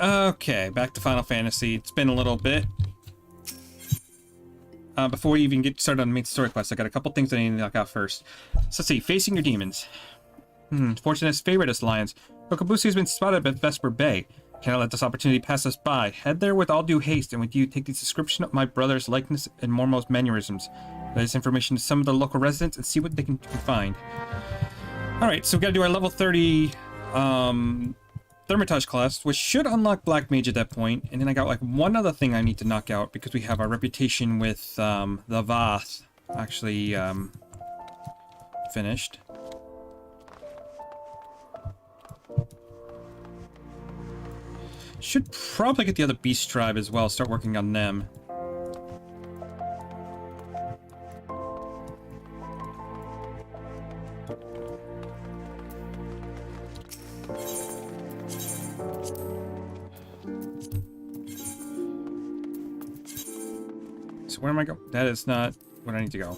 Okay, back to Final Fantasy. It's been a little bit. Before we even get started on the main story quest, I got a couple things I need to knock out first. So let's see, facing your demons. Fortune has favored us, Lions. Okabusu has been spotted at Vesper Bay. Cannot let this opportunity pass us by. Head there with all due haste, and with you, take the description of my brother's likeness and Mormo's mannerisms. Let this information to some of the local residents and see what they can find. Alright, so we gotta do our level 30 Thermitage class, which should unlock Black Mage at that point. And then I got like one other thing I need to knock out because we have our reputation with the Vath actually finished. Should probably get the other Beast Tribe as well, start working on them. So where am I going? That is not where I need to go.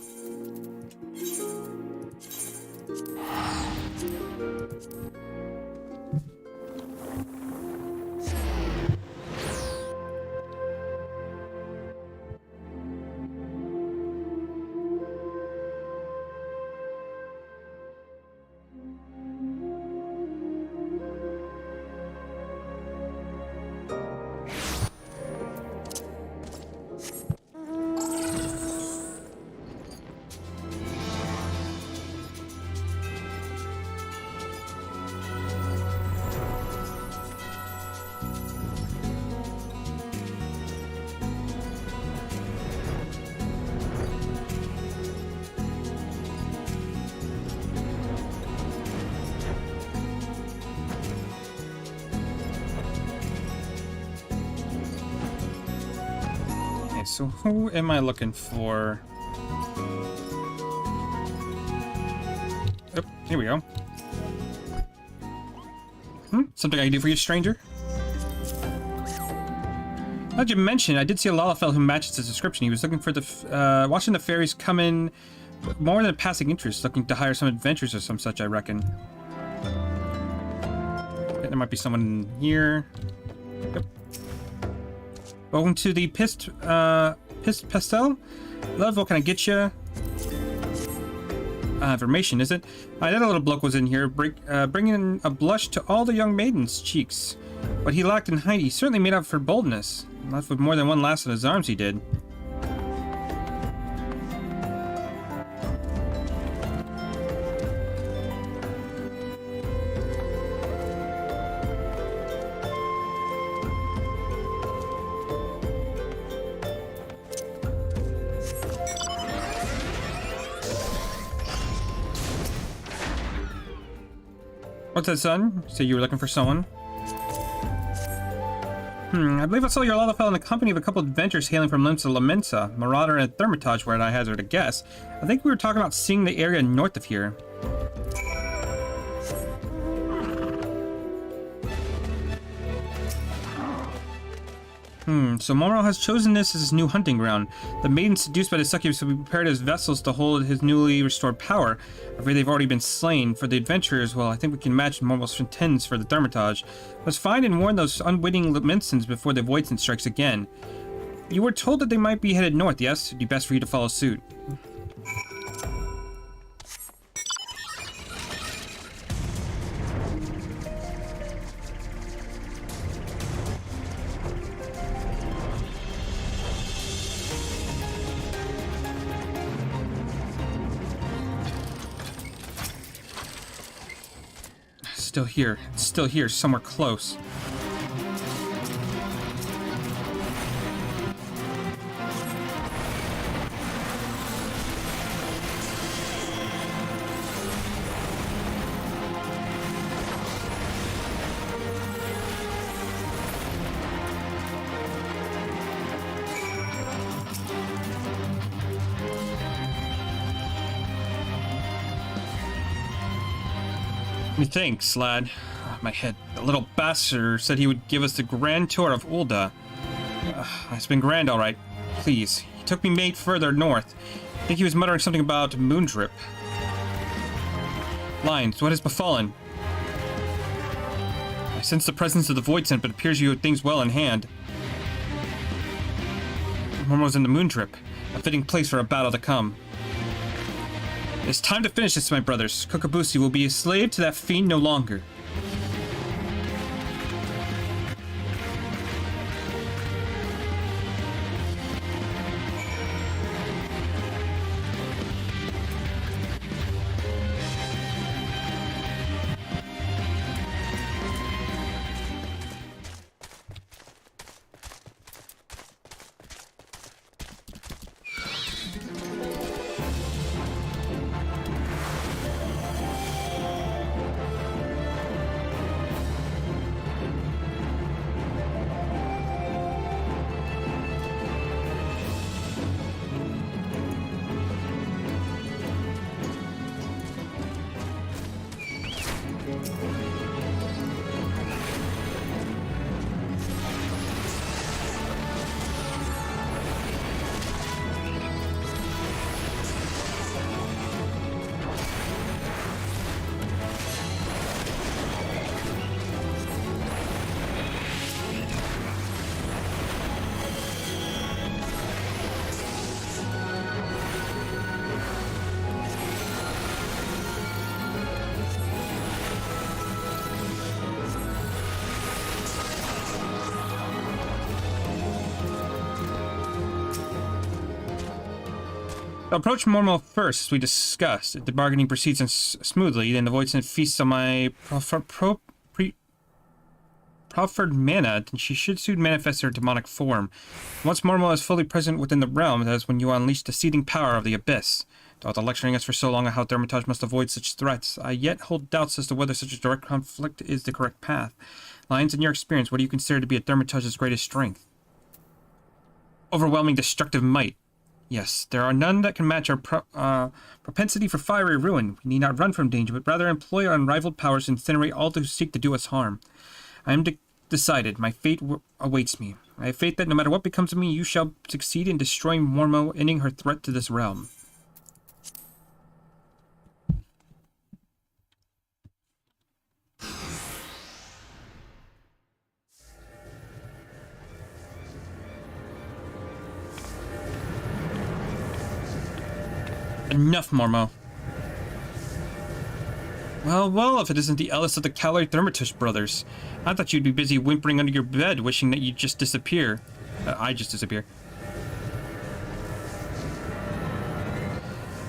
So who am I looking for? Oh, here we go. Something I can do for you, stranger? Now that you mentioned, I did see a Lalafell who matches his description. He was looking for the, watching the fairies come in more than a passing interest, looking to hire some adventures or some such, I reckon. Okay, there might be someone here. Yep. Welcome to the Pist Pastel? Love, what can I get you? Information, is it? That little bloke was in here, bringing a blush to all the young maidens' cheeks. What he lacked in height, he certainly made up for boldness. Left with more than one lass in his arms, he did. What's that, son? So you were looking for someone? I believe I saw your Lalafell in the company of a couple of adventurers hailing from Limsa Lamensa. Marauder and Thermitage were I hazard a guess. I think we were talking about seeing the area north of here. So Momoro has chosen this as his new hunting ground. The maidens seduced by the succubus will be prepared as vessels to hold his newly restored power. I'm afraid they've already been slain. For the adventurers, well, I think we can match Momoro's intents for the Thermitage. Let's find and warn those unwitting Lamensons before the Voidson strikes again. You were told that they might be headed north, yes? It'd be best for you to follow suit. Still here. It's still here, somewhere close. Thanks, lad. My head. The little bastard said he would give us the grand tour of Ul'dah. It's been grand, all right. Please. He took me mate further north. I think he was muttering something about Moondrip. Lions, what has befallen? I sense the presence of the Void Scent, but it appears you have things well in hand. Mormo's in the Moon Trip, a fitting place for a battle to come. It's time to finish this, my brothers. Kokobushi will be a slave to that fiend no longer. Approach Mormo first, as we discussed. If the bargaining proceeds smoothly, then the Void Scent feasts on my proffered mana, then she should soon manifest her demonic form. Once Mormo is fully present within the realm, that is when you unleash the seething power of the Abyss. After lecturing us for so long on how Thermitage must avoid such threats, I yet hold doubts as to whether such a direct conflict is the correct path. Lions, in your experience, what do you consider to be a Thermitage's greatest strength? Overwhelming destructive might. Yes, there are none that can match our propensity for fiery ruin. We need not run from danger, but rather employ our unrivaled powers to incinerate all who seek to do us harm. I am decided. My fate awaits me. I have faith that no matter what becomes of me, you shall succeed in destroying Mormo, ending her threat to this realm. Enough, Mormo. Well, if it isn't the eldest of the Calorie Thermitage brothers. I thought you'd be busy whimpering under your bed, wishing that you'd just disappear. I just disappear.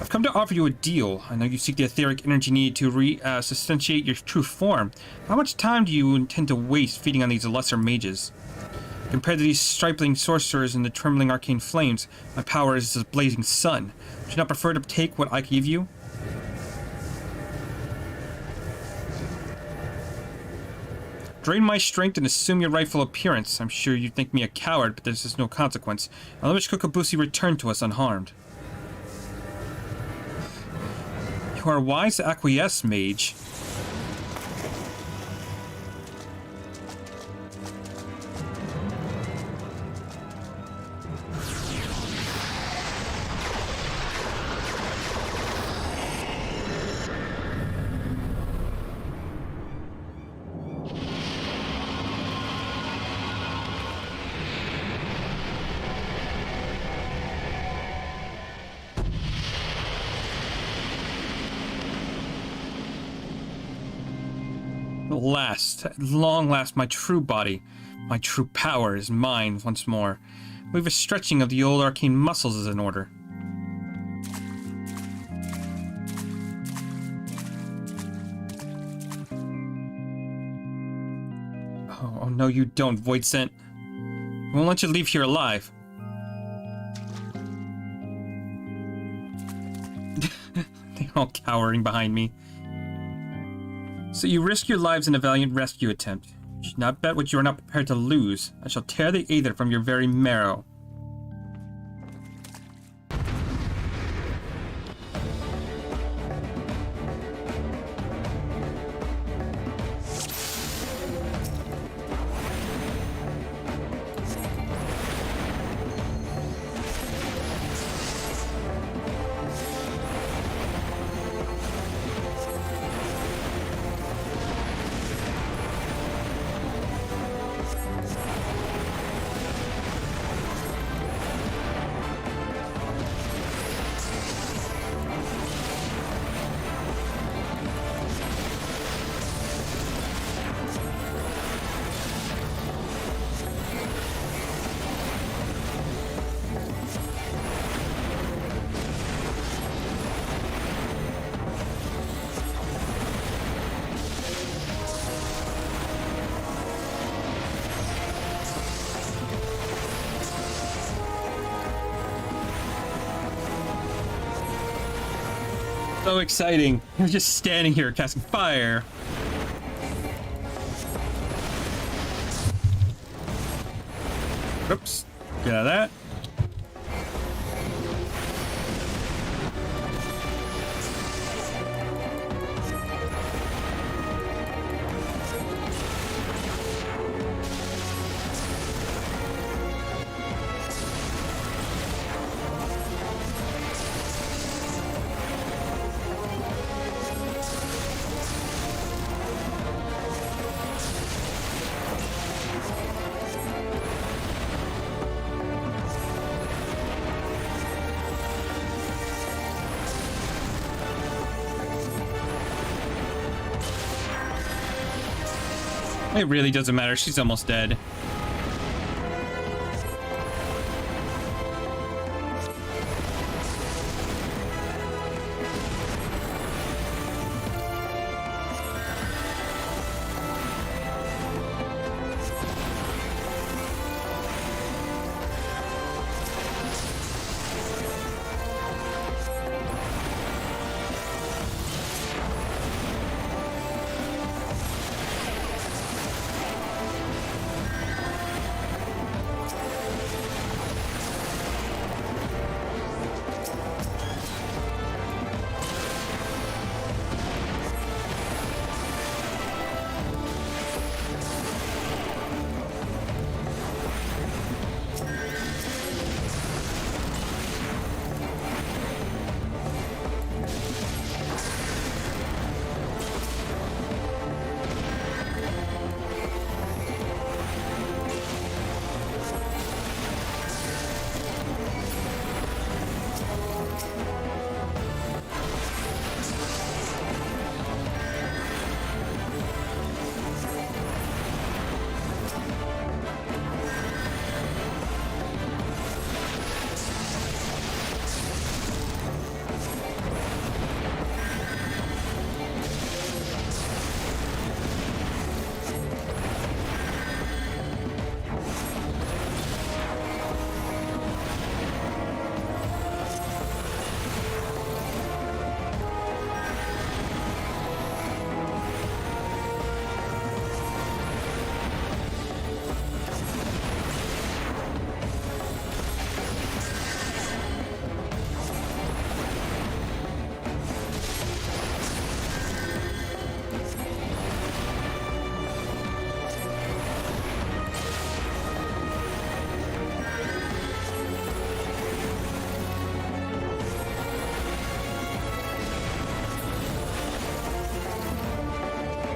I've come to offer you a deal. I know you seek the etheric energy needed to substantiate your true form. How much time do you intend to waste feeding on these lesser mages? Compared to these stripling sorcerers and the trembling arcane flames, my power is as a blazing sun. Would you not prefer to take what I give you? Drain my strength and assume your rightful appearance. I'm sure you think me a coward, but this is no consequence. I'll wish Kokobushi return to us unharmed. You are wise to acquiesce, mage. At long last, my true body, my true power is mine once more. We've a stretching of the old arcane muscles is in order. Oh no, you don't, Void Scent. We won't let you leave here alive. They're all cowering behind me. So you risk your lives in a valiant rescue attempt. You should not bet what you are not prepared to lose. I shall tear the aether from your very marrow. So exciting. You're just standing here casting fire. Oops. Get out of that. It really doesn't matter. She's almost dead.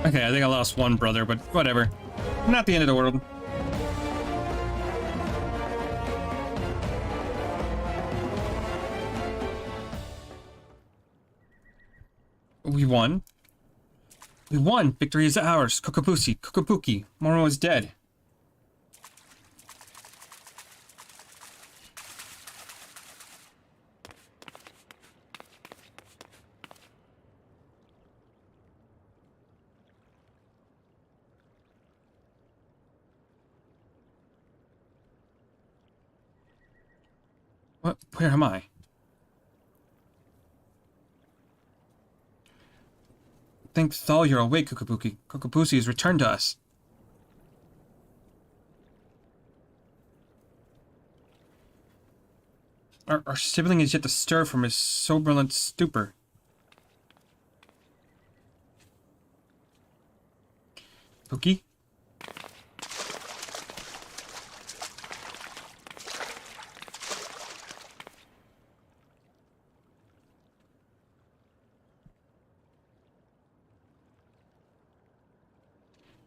Okay, I think I lost one brother, but whatever. Not the end of the world. We won. We won! Victory is ours! Kokobuki. Moro is dead. What? Where am I? Thank Thal you're awake, Kokobuki. Kokobusi has returned to us. Our sibling is yet to stir from his soberlent stupor. Buki?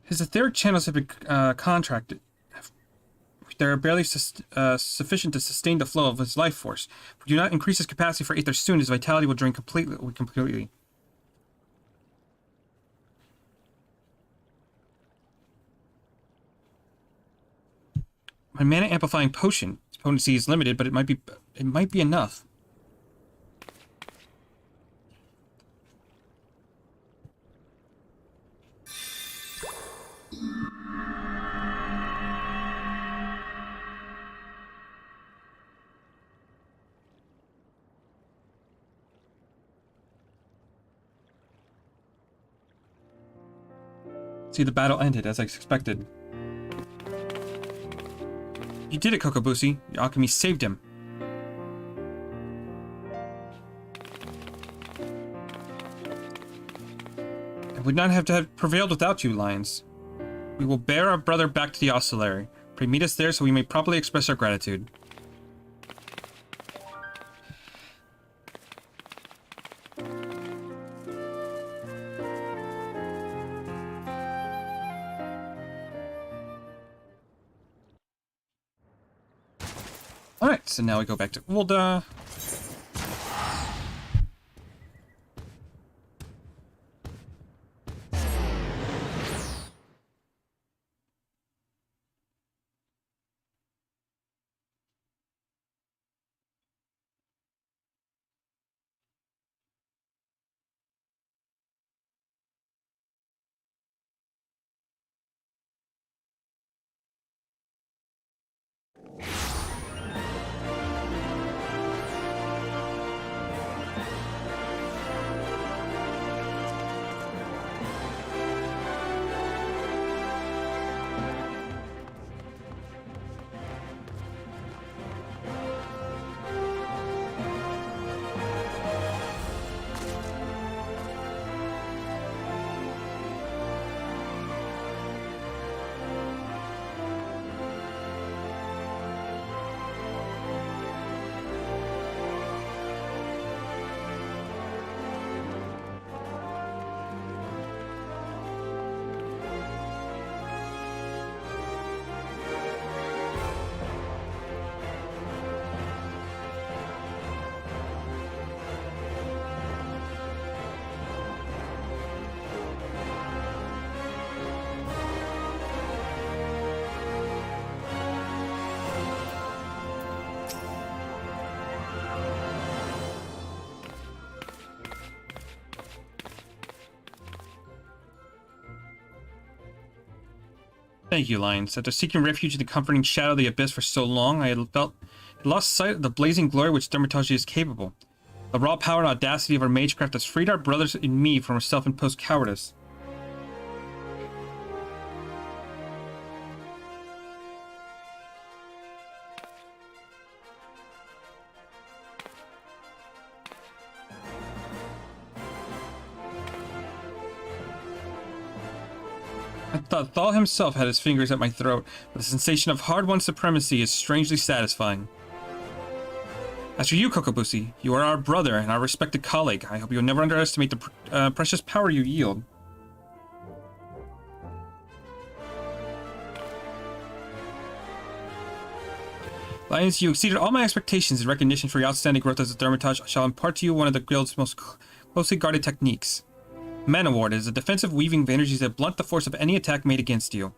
His etheric channels have been contracted. They are barely sufficient to sustain the flow of his life force. If we do not increase his capacity for aether soon, his vitality will drain completely. My mana amplifying potion. Its potency is limited, but it might be enough. See, the battle ended, as I expected. You did it, Kokobushi. Your alchemy saved him. I would not have to have prevailed without you, Lions. We will bear our brother back to the oscillary. Pray meet us there so we may properly express our gratitude. Alright, so now we go back to Ulda. Thank you, Lions. After seeking refuge in the comforting shadow of the abyss for so long, I had lost sight of the blazing glory which Dermatology is capable. The raw power and audacity of our magecraft has freed our brothers and me from our self-imposed cowardice. I thought Thal himself had his fingers at my throat, but the sensation of hard-won supremacy is strangely satisfying. As for you, Kokobushi, you are our brother and our respected colleague. I hope you will never underestimate the precious power you yield. Lions, you exceeded all my expectations in recognition for your outstanding growth as a Dermitage. I shall impart to you one of the guild's most closely guarded techniques. Mana Ward is a defensive weaving of energies that blunt the force of any attack made against you.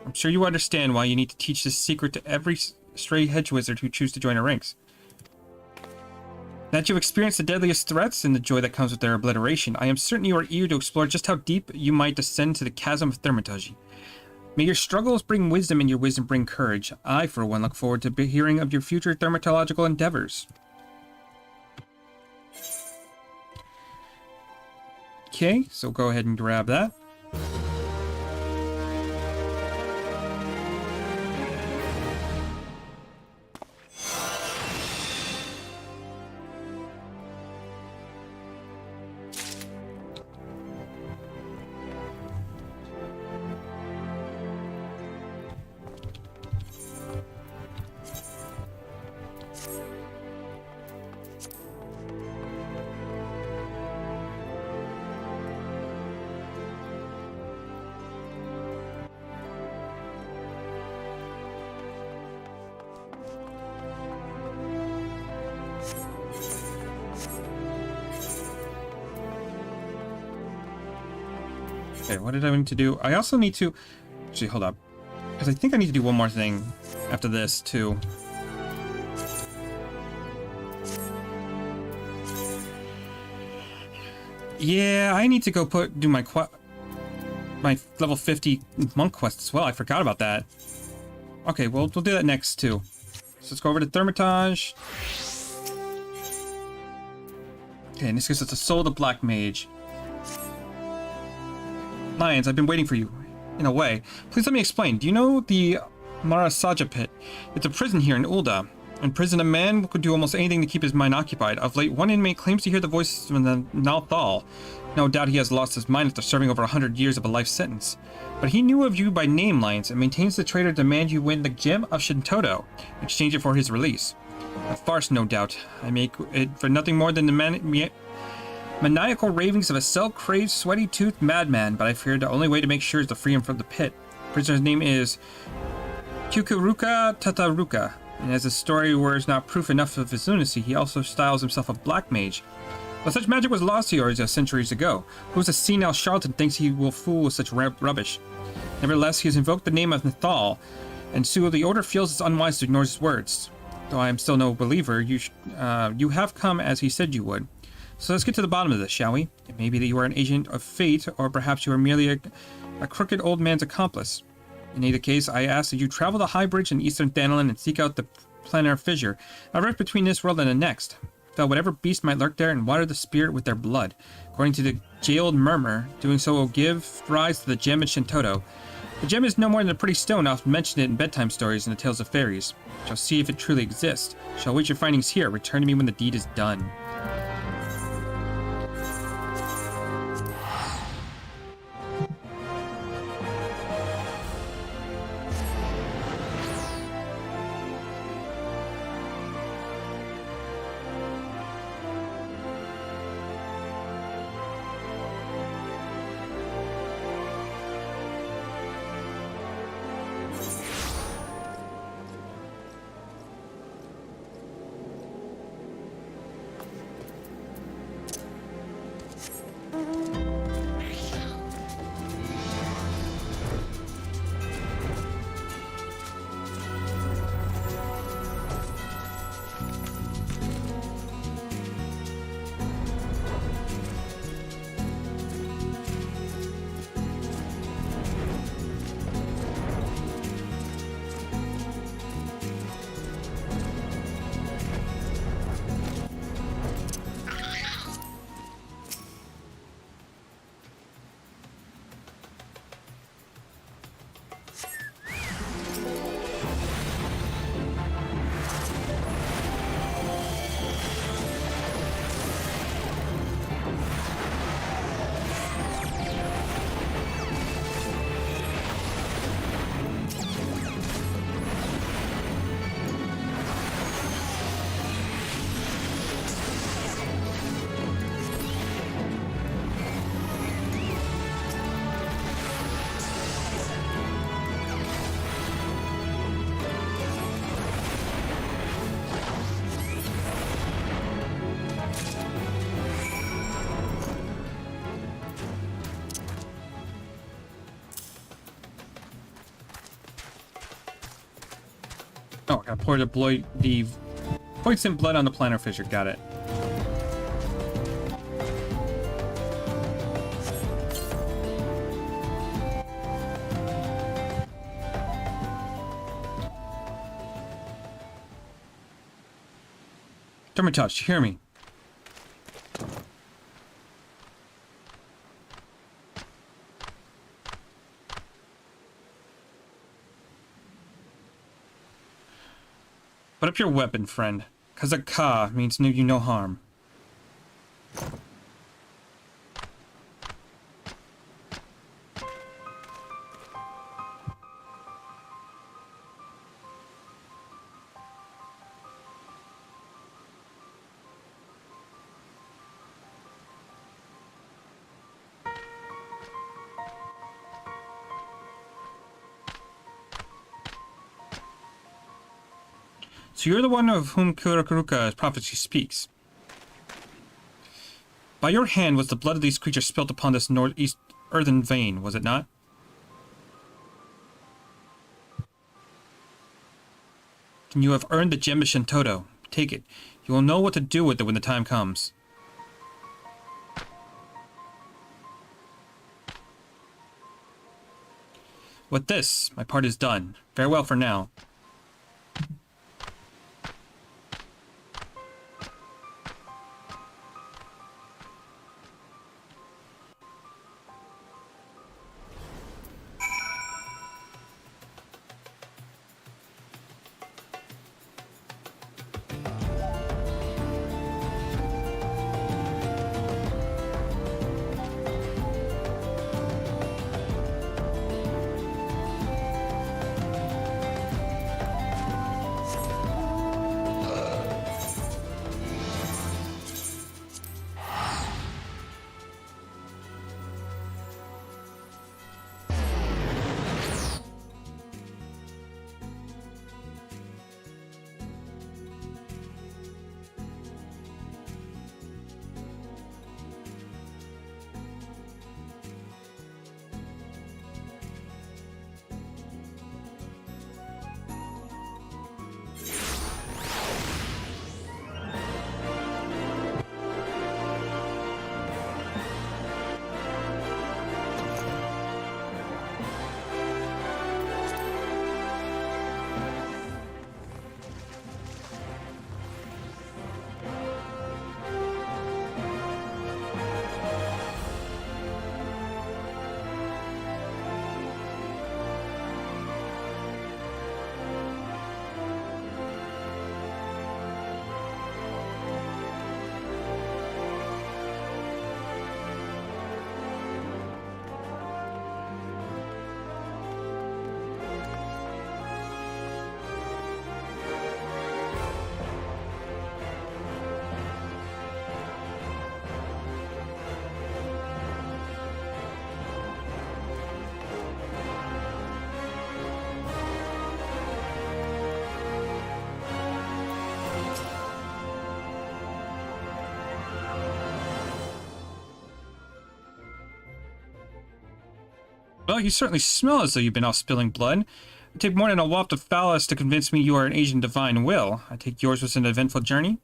I'm sure you understand why you need to teach this secret to every stray hedge wizard who chooses to join our ranks. Now that you've experienced the deadliest threats and the joy that comes with their obliteration, I am certain you are eager to explore just how deep you might descend to the chasm of Dermatology. May your struggles bring wisdom and your wisdom bring courage. I, for one, look forward to hearing of your future dermatological endeavors. Okay, so go ahead and grab that. Okay, what did I need to do? I also need to... Actually, hold up. Because I think I need to do one more thing after this, too. Yeah, I need to go do my level 50 monk quest as well. I forgot about that. Okay, well, we'll do that next, too. So let's go over to Dermitage. Okay, in this case, it's the Soul of the Black Mage. Lions, I've been waiting for you. In a way. Please let me explain. Do you know the Marasaja pit? It's a prison here in Ulda. In prison, a man could do almost anything to keep his mind occupied. Of late, one inmate claims to hear the voices of the Nalthal. No doubt he has lost his mind after serving over 100 years of a life sentence. But he knew of you by name, Lions, and maintains the traitor demand you win the gem of Shintoto, in exchange it for his release. A farce, no doubt. I make it for nothing more than the maniacal ravings of a self-craved, sweaty-toothed madman, but I fear the only way to make sure is to free him from the pit. The prisoner's name is Kukuruka Tataruka, and as his story was not proof enough of his lunacy, he also styles himself a black mage. But such magic was lost to yours centuries ago. Who's a senile charlatan thinks he will fool with such rubbish? Nevertheless, he has invoked the name of Nathal, and so the Order feels it's unwise to ignore his words. Though I am still no believer, you have come as he said you would. So let's get to the bottom of this, shall we? It may be that you are an agent of fate, or perhaps you are merely a crooked old man's accomplice. In either case, I ask that you travel the High Bridge in Eastern Thanalan and seek out the planar fissure, a rift between this world and the next. Fell whatever beast might lurk there and water the spirit with their blood. According to the jailed murmur, doing so will give rise to the gem of Shintoto. The gem is no more than a pretty stone, often mentioned in bedtime stories and the tales of fairies. Shall see if it truly exists. Shall await your findings here. Return to me when the deed is done. Oh, I gotta pour the poisoned blood on the planar fissure. Got it. Dermatouch, hear me. Put up your weapon, friend. Kazaka means do you no harm. So you're the one of whom Kurokuruka's prophecy speaks. By your hand was the blood of these creatures spilt upon this northeast earthen vein, was it not? Then you have earned the gem of Shintoto. Take it. You will know what to do with it when the time comes. With this, my part is done. Farewell for now. Well, you certainly smell as though you've been off spilling blood. It take more than a waft of phallus to convince me you are an agent of divine will. I take yours was an eventful journey.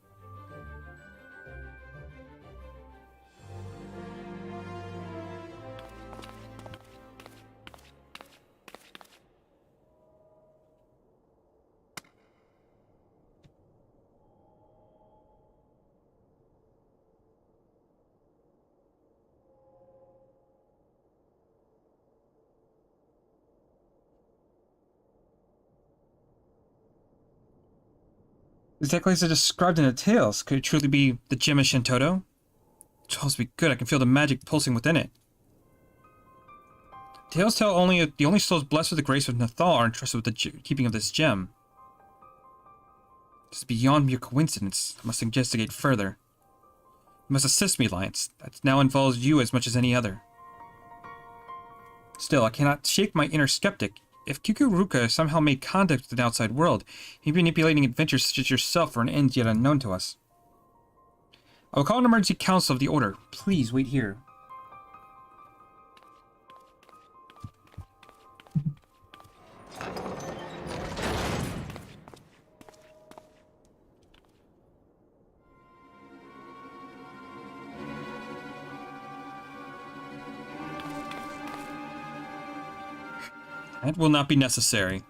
Exactly as I described in the tales. Could it truly be the gem of Shintoto? It must be good. I can feel the magic pulsing within it. Tales tell the only souls blessed with the grace of Nathal are entrusted with the keeping of this gem. This is beyond mere coincidence. I must investigate further. You must assist me, Alliance. That now involves you as much as any other. Still, I cannot shake my inner skeptic. If Kikuruka somehow made contact with the outside world, he'd be manipulating adventures such as yourself for an end yet unknown to us. I will call an emergency council of the Order. Please wait here. That will not be necessary.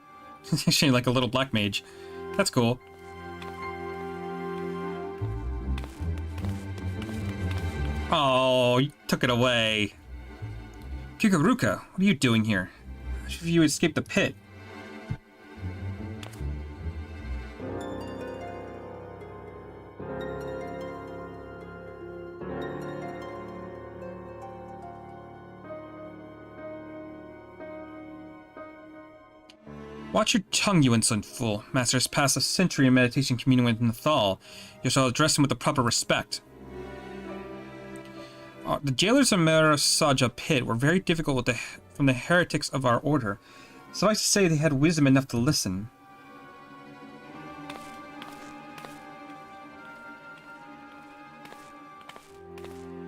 Actually, like a little black mage. That's cool. Oh, you took it away. Kikuruka, what are you doing here? You escaped the pit. Watch your tongue, you insolent fool. Master has passed a century in meditation communing with Nathal. You shall address him with the proper respect. The jailers of Murasaja pit were very difficult from the heretics of our order. Suffice to say, they had wisdom enough to listen.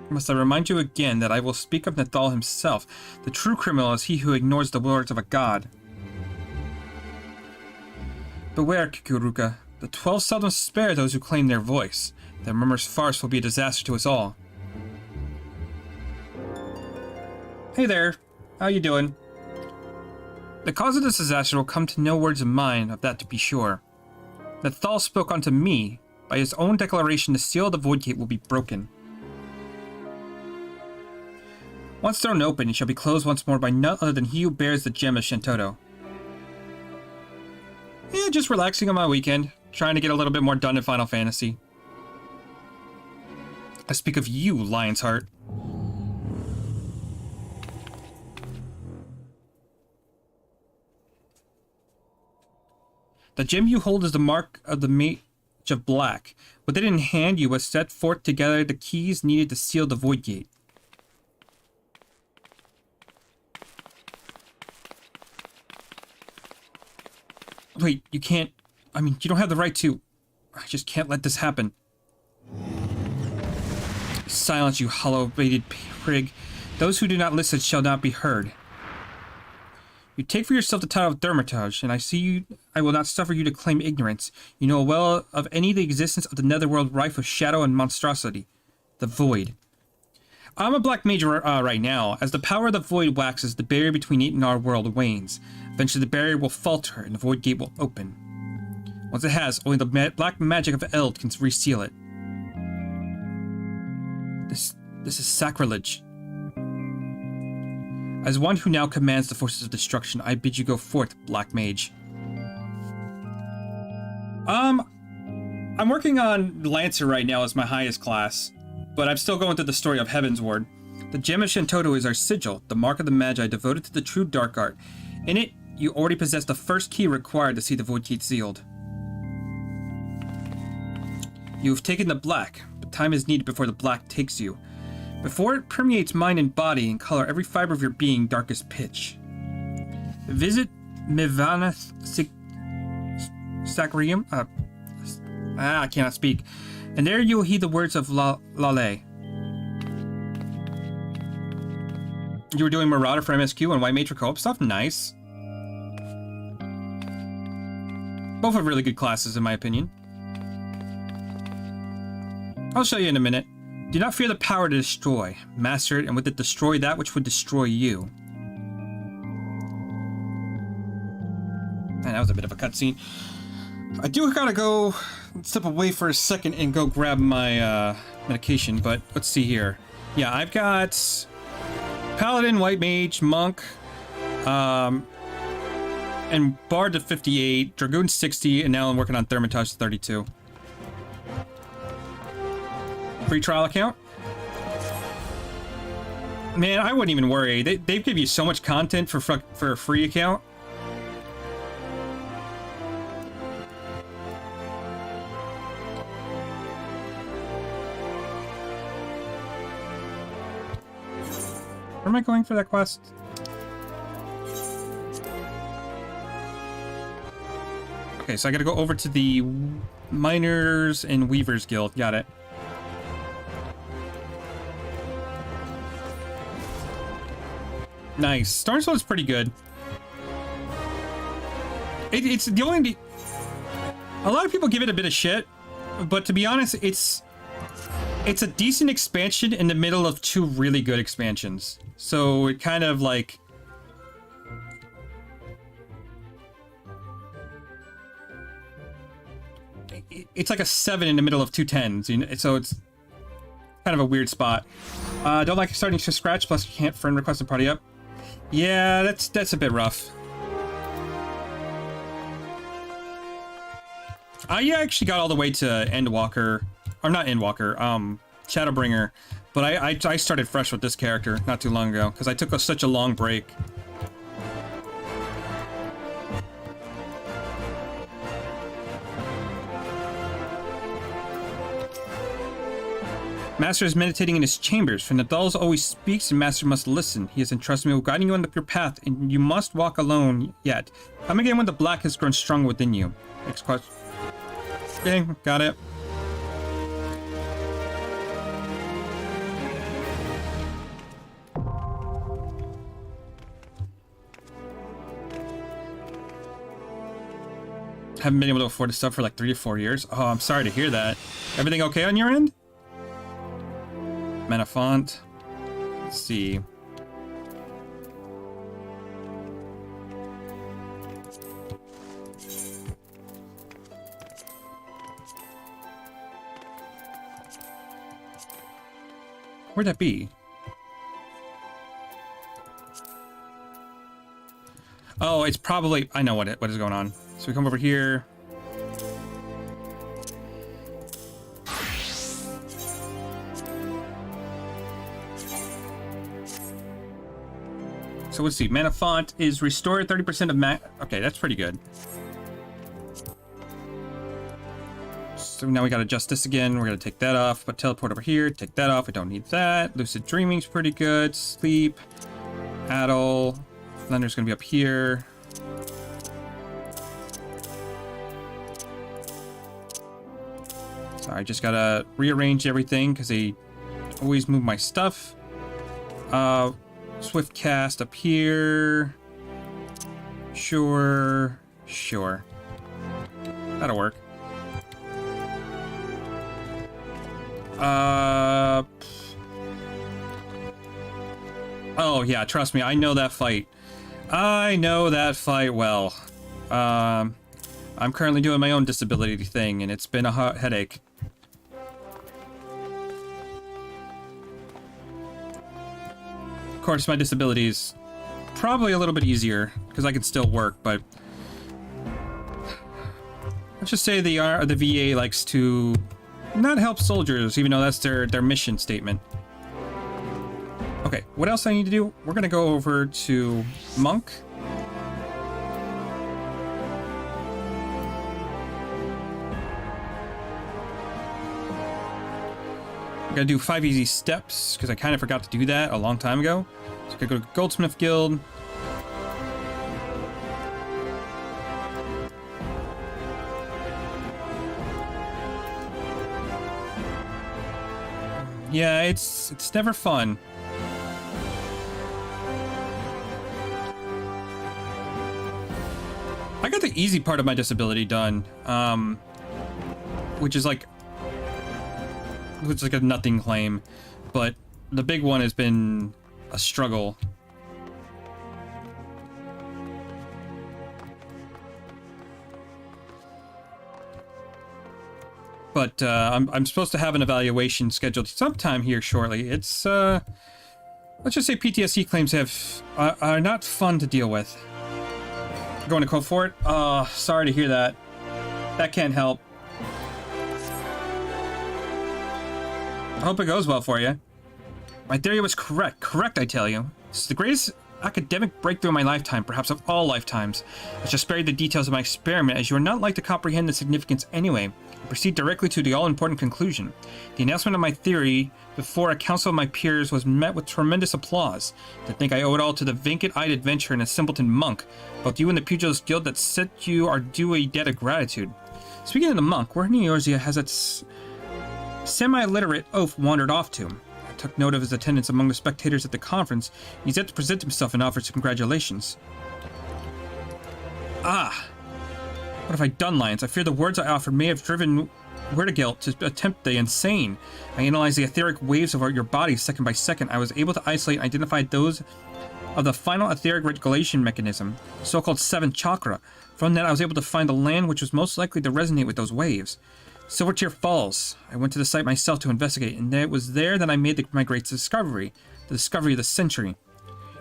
Must I remind you again that I will speak of Nathal himself. The true criminal is he who ignores the words of a god. Beware, Kikuruka. The 12 seldom spare those who claim their voice. Their murmurous farce will be a disaster to us all. Hey there. How you doing? The cause of this disaster will come to no words of mine, of that to be sure. Nathal spoke unto me. By his own declaration, the seal of the Void Gate will be broken. Once thrown open, it shall be closed once more by none other than he who bears the gem of Shintoto. Yeah, just relaxing on my weekend, trying to get a little bit more done in Final Fantasy. I speak of you, Lion's Heart. The gem you hold is the mark of the Mage of Black. With it in hand, you must set forth together the keys needed to seal the Void Gate. Wait, you can't... I mean, you don't have the right to... I just can't let this happen. Silence, you hollow-baited prig. Those who do not listen shall not be heard. You take for yourself the title of Dermitage, and I will not suffer you to claim ignorance. You know well of any of the existence of the netherworld rife with shadow and monstrosity. The Void. I'm a black mage right now. As the power of the Void waxes, the barrier between it and our world wanes. Eventually the barrier will falter, and the Void Gate will open. Once it has, only the black magic of Eld can reseal it. This is sacrilege. As one who now commands the forces of destruction, I bid you go forth, Black Mage. I'm working on Lancer right now as my highest class, but I'm still going through the story of Heavensward. The Gem of Shintoto is our sigil, the mark of the Magi devoted to the true dark art. In it, you already possess the first key required to see the Void Gate sealed. You have taken the black, but time is needed before the black takes you. Before it permeates mind and body and color every fiber of your being dark as pitch. Visit Mivanath Sacrium. I cannot speak. And there you will heed the words of Lale. You were doing Marauder for MSQ and White Mage for co-op stuff? Nice. Both are really good classes, in my opinion. I'll show you in a minute. Do not fear the power to destroy. Master it, and with it destroy that which would destroy you. Man, that was a bit of a cutscene. I do gotta go step away for a second and go grab my medication, but let's see here. Yeah, I've got Paladin, White Mage, Monk, and Bard to 58, Dragoon 60, and now I'm working on Thermitage to 32. Free trial account? Man, I wouldn't even worry. They give you so much content for a free account. Where am I going for that quest? Okay, so I gotta go over to the Miners and Weavers Guild. Got it. Nice. Stormsword is pretty good. It's the only... A lot of people give it a bit of shit, but to be honest, it's a decent expansion in the middle of two really good expansions. So it kind of like... It's like a 7 in the middle of two 10s, you know? So it's kind of a weird spot. Don't like starting to scratch, plus you can't friend request a party up. Yeah, that's a bit rough. I actually got all the way to Endwalker, or not Endwalker, Shadowbringer, but I started fresh with this character not too long ago because I took such a long break. Master is meditating in his chambers. For Nadal's always speaks, and Master must listen. He has entrusted me with guiding you on your path, and you must walk alone yet. Come again when the black has grown strong within you. Next question. Okay, got it. Haven't been able to afford this stuff for like 3 to 4 years. Oh, I'm sorry to hear that. Everything okay on your end? Mana font. Let's see. Where'd that be? Oh, it's probably... I know what is going on. So we come over here. So let's see. Mana font is restored 30% of mana. Okay, that's pretty good. So now we gotta adjust this again. We're gonna take that off, but teleport over here. Take that off. We don't need that. Lucid Dreaming's pretty good. Sleep. Addle. Thunder's gonna be up here. So I just gotta rearrange everything because they always move my stuff. Swift cast up here. Sure. That'll work. Oh yeah, trust me, I know that fight. I know that fight well. I'm currently doing my own disability thing, and it's been a headache. Of course, my disability is probably a little bit easier because I can still work, but let's just say the VA likes to not help soldiers, even though that's their mission statement. Okay, what else I need to do? We're gonna go over to Monk. I'm gonna do 5 easy steps because I kind of forgot to do that a long time ago. So I'm gonna go to Goldsmith Guild. Yeah, it's never fun. I got the easy part of my disability done, which is like a nothing claim, but the big one has been a struggle. But I'm supposed to have an evaluation scheduled sometime here shortly. It's let's just say PTSD claims are not fun to deal with. Going to quote for it? Sorry to hear that. That can't help. I hope it goes well for you. My theory was correct. Correct, I tell you. This is the greatest academic breakthrough of my lifetime, perhaps of all lifetimes. I shall spare you the details of my experiment, as you are not like to comprehend the significance anyway. I proceed directly to the all-important conclusion. The announcement of my theory before a council of my peers was met with tremendous applause. To think I owe it all to the vacant-eyed adventurer and a simpleton monk. Both you and the pugilist guild that set you are due a debt of gratitude. Speaking of the monk, where in Eorzea has its semi-literate oaf wandered off to? I took note of his attendance among the spectators at the conference. He's yet to present himself and offer some congratulations. Ah! What have I done, Lions? I fear the words I offered may have driven Werdigelt to attempt the insane. I analyzed the etheric waves of your body second by second. I was able to isolate and identify those of the final etheric regulation mechanism, the so-called 7th chakra. From that, I was able to find the land which was most likely to resonate with those waves. Silvertear Falls. I went to the site myself to investigate, and it was there that I made my great discovery, the discovery of the century.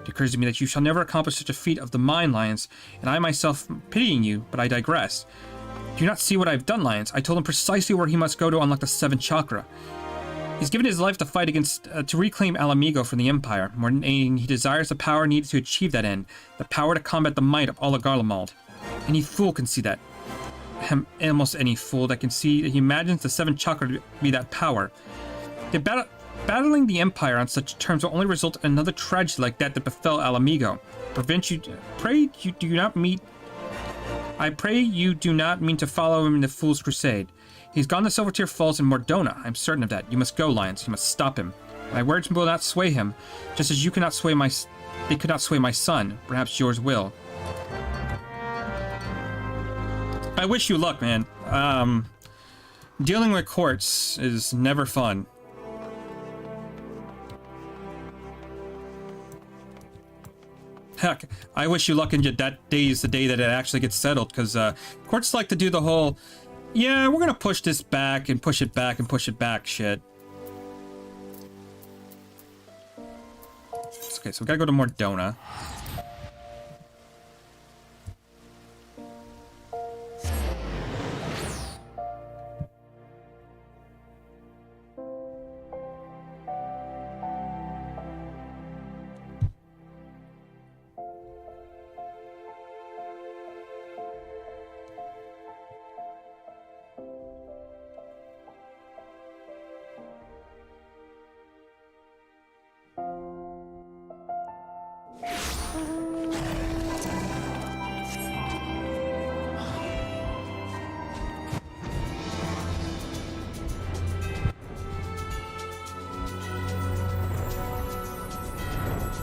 It occurs to me that you shall never accomplish such a feat of the mind, Lions, and I myself pitying you, but I digress. Do you not see what I have done, Lions? I told him precisely where he must go to unlock the 7th chakra. He's given his life to fight against, to reclaim Alamigo from the Empire. More than anything, he desires the power needed to achieve that end, the power to combat the might of all of Garlemald. Any fool can see that. Almost any fool that can see that he imagines the 7th chakra to be that power. Battling the Empire on such terms will only result in another tragedy like that befell Alamigo. I pray you do not mean to follow him in the Fool's Crusade. He's gone to Silvertear Falls in Mordona. I'm certain of that. You must go, Lions. You must stop him. My words will not sway him, just as you cannot sway they could not sway my son. Perhaps yours will. I wish you luck, man. Dealing with courts is never fun. Heck, I wish you luck and that day is the day that it actually gets settled, because courts like to do the whole, yeah, we're gonna push this back and push it back and push it back shit. Okay, so we gotta go to Mordona.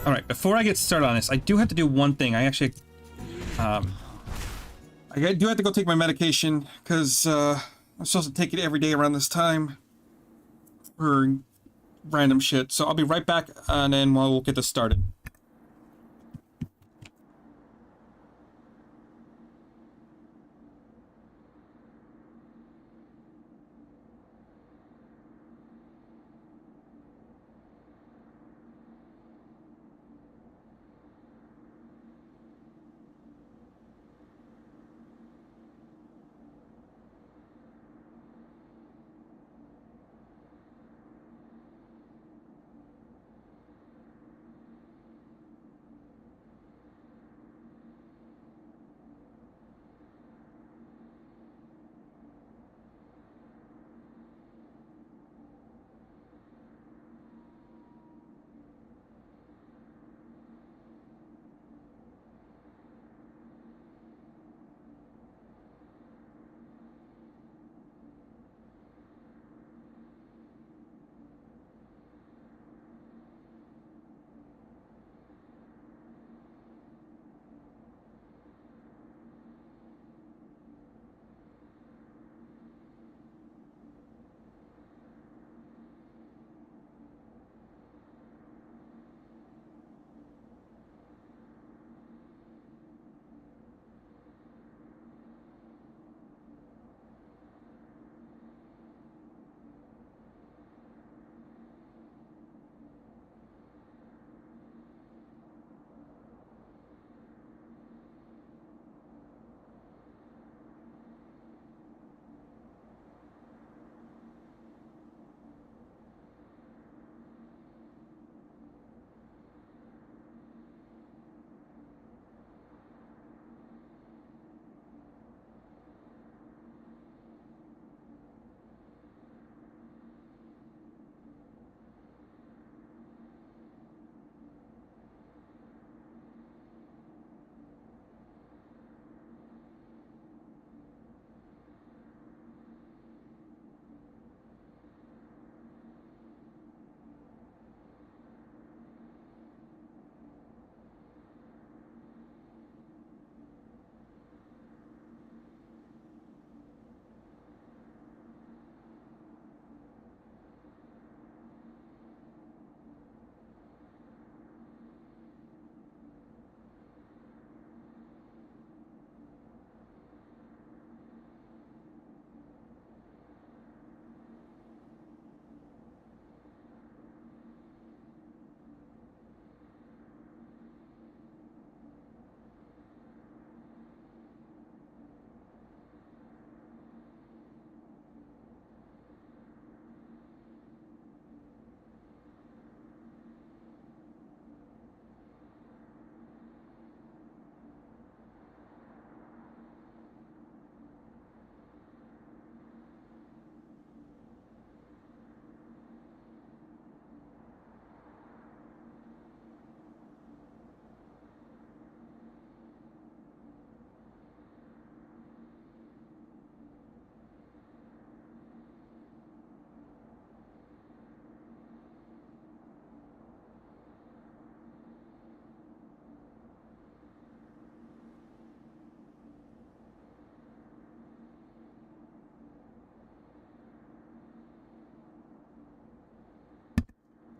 Alright, before I get started on this, I do have to do one thing. I actually, I do have to go take my medication, because, I'm supposed to take it every day around this time for random shit. So I'll be right back, and then we'll get this started.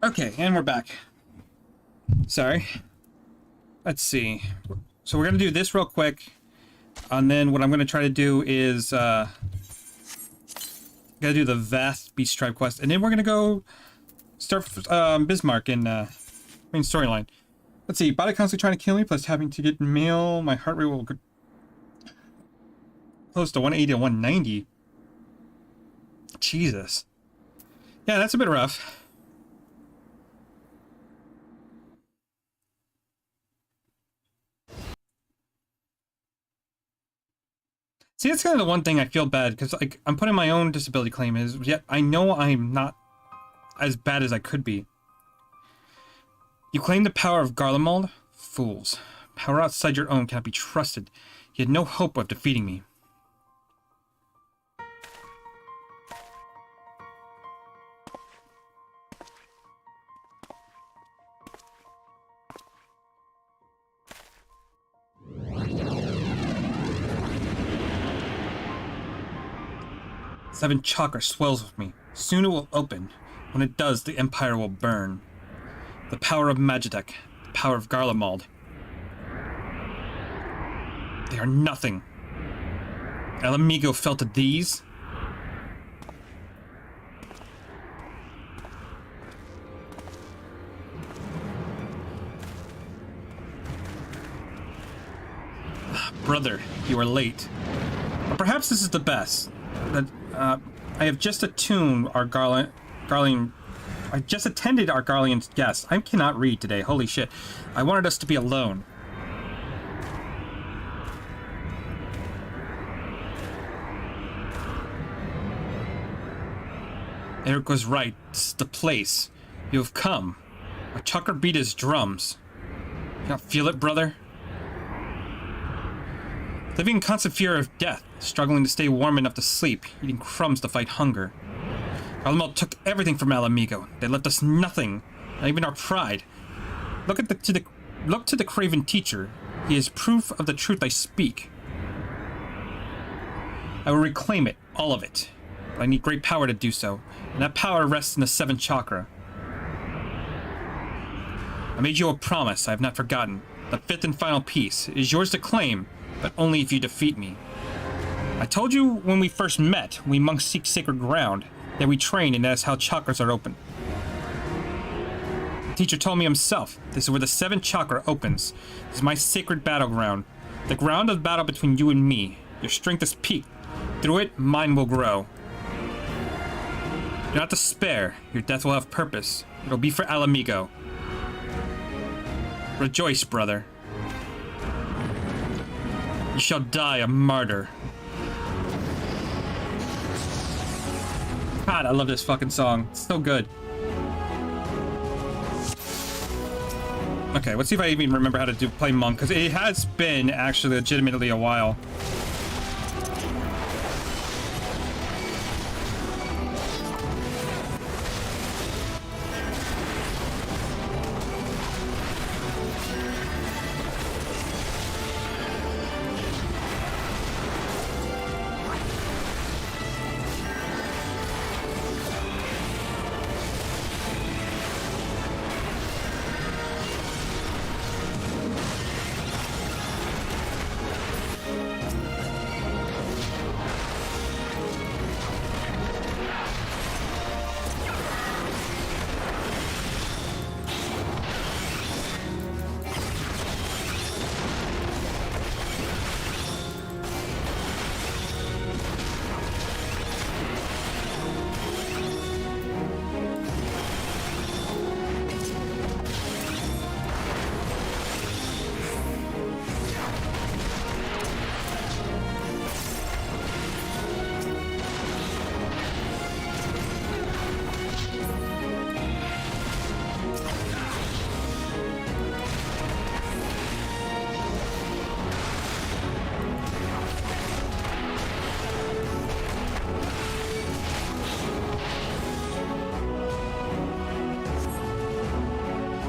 Okay, and we're back. Sorry. Let's see. So we're gonna do this real quick, and then what I'm gonna try to do is gotta do the Vast Beast Tribe quest, and then we're gonna go start Bismarck in main storyline. Let's see. Body constantly trying to kill me, plus having to get mail. My heart rate will go close to 180 to 190. Jesus. Yeah, that's a bit rough. See, that's kind of the one thing I feel bad, because like I'm putting my own disability claim is, yet I know I'm not as bad as I could be. You claim the power of Garlemald? Fools. Power outside your own cannot be trusted. You had no hope of defeating me. Seven chakra swells with me. Soon it will open. When it does, the Empire will burn. The power of Magitech. The power of Garlemald. They are nothing. Alamigo fell to these? Brother, you are late. But perhaps this is the best. That I have just attuned our I just attended our Garlean's guest. I cannot read today. Holy shit. I wanted us to be alone. Eric was right. This is the place. You have come. My chakra beat his drums. You not feel it, brother? Living in constant fear of death, struggling to stay warm enough to sleep, eating crumbs to fight hunger. Garlemald took everything from Alamigo. They left us nothing, not even our pride. Look to the craven teacher. He is proof of the truth I speak. I will reclaim it, all of it. But I need great power to do so, and that power rests in the seventh chakra. I made you a promise I have not forgotten. The fifth and final piece. It is yours to claim, but only if you defeat me. I told you when we first met, we monks seek sacred ground, that we train, and that is how chakras are open. The teacher told me himself, this is where the seventh chakra opens. This is my sacred battleground, the ground of battle between you and me. Your strength is peaked. Through it, mine will grow. Do not despair. Your death will have purpose. It'll be for Alamigo. Rejoice, brother. You shall die a martyr. God, I love this fucking song. It's so good. Okay, let's see if I even remember how to play Monk, because it has been actually legitimately a while.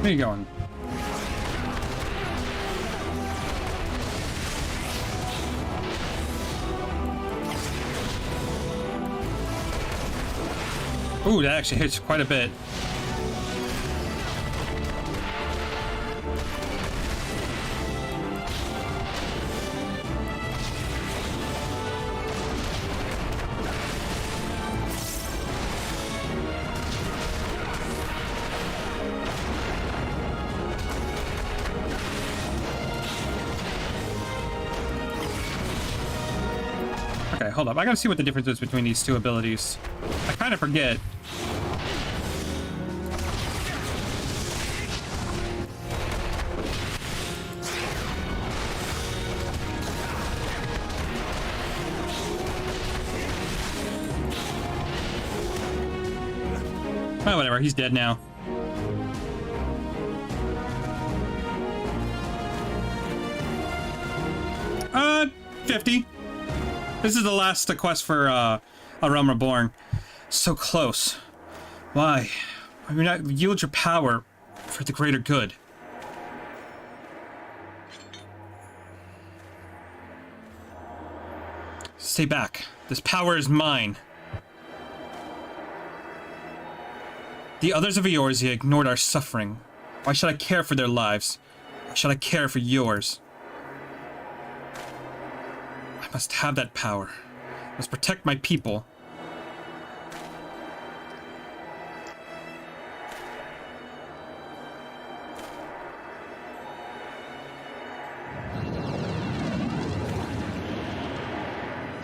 Where are you going? Ooh, that actually hits quite a bit. Okay, hold up. I gotta see what the difference is between these two abilities. I kind of forget. Oh, whatever. He's dead now. Uh, 50. This is the last quest for, A Realm Reborn. So close. Why? Why would not yield your power for the greater good? Stay back. This power is mine. The others of Eorzea ignored our suffering. Why should I care for their lives? Why should I care for yours? I must have that power. I must protect my people.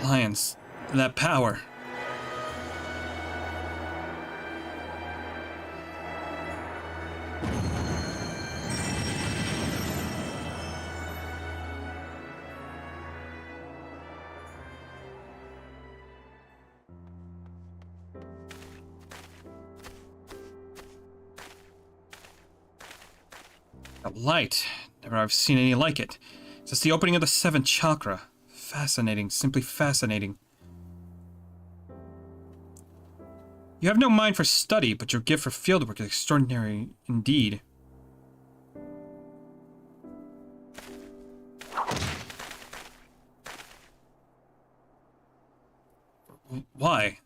Lions, that power. A light. Never have seen any like it. It's the opening of the 7th chakra. Fascinating, simply fascinating. You have no mind for study, but your gift for fieldwork is extraordinary indeed. Why?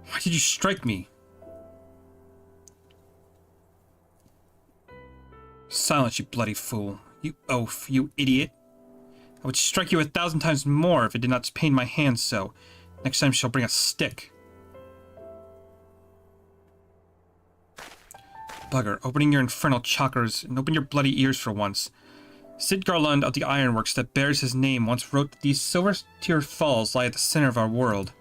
Why did you strike me? Silence, you bloody fool. You oaf, you idiot. I would strike you 1,000 times more if it did not pain my hands so. Next time she'll bring a stick. Bugger, opening your infernal chakras and open your bloody ears for once. Sid Garland of the Ironworks that bears his name once wrote that these silver tier falls lie at the center of our world.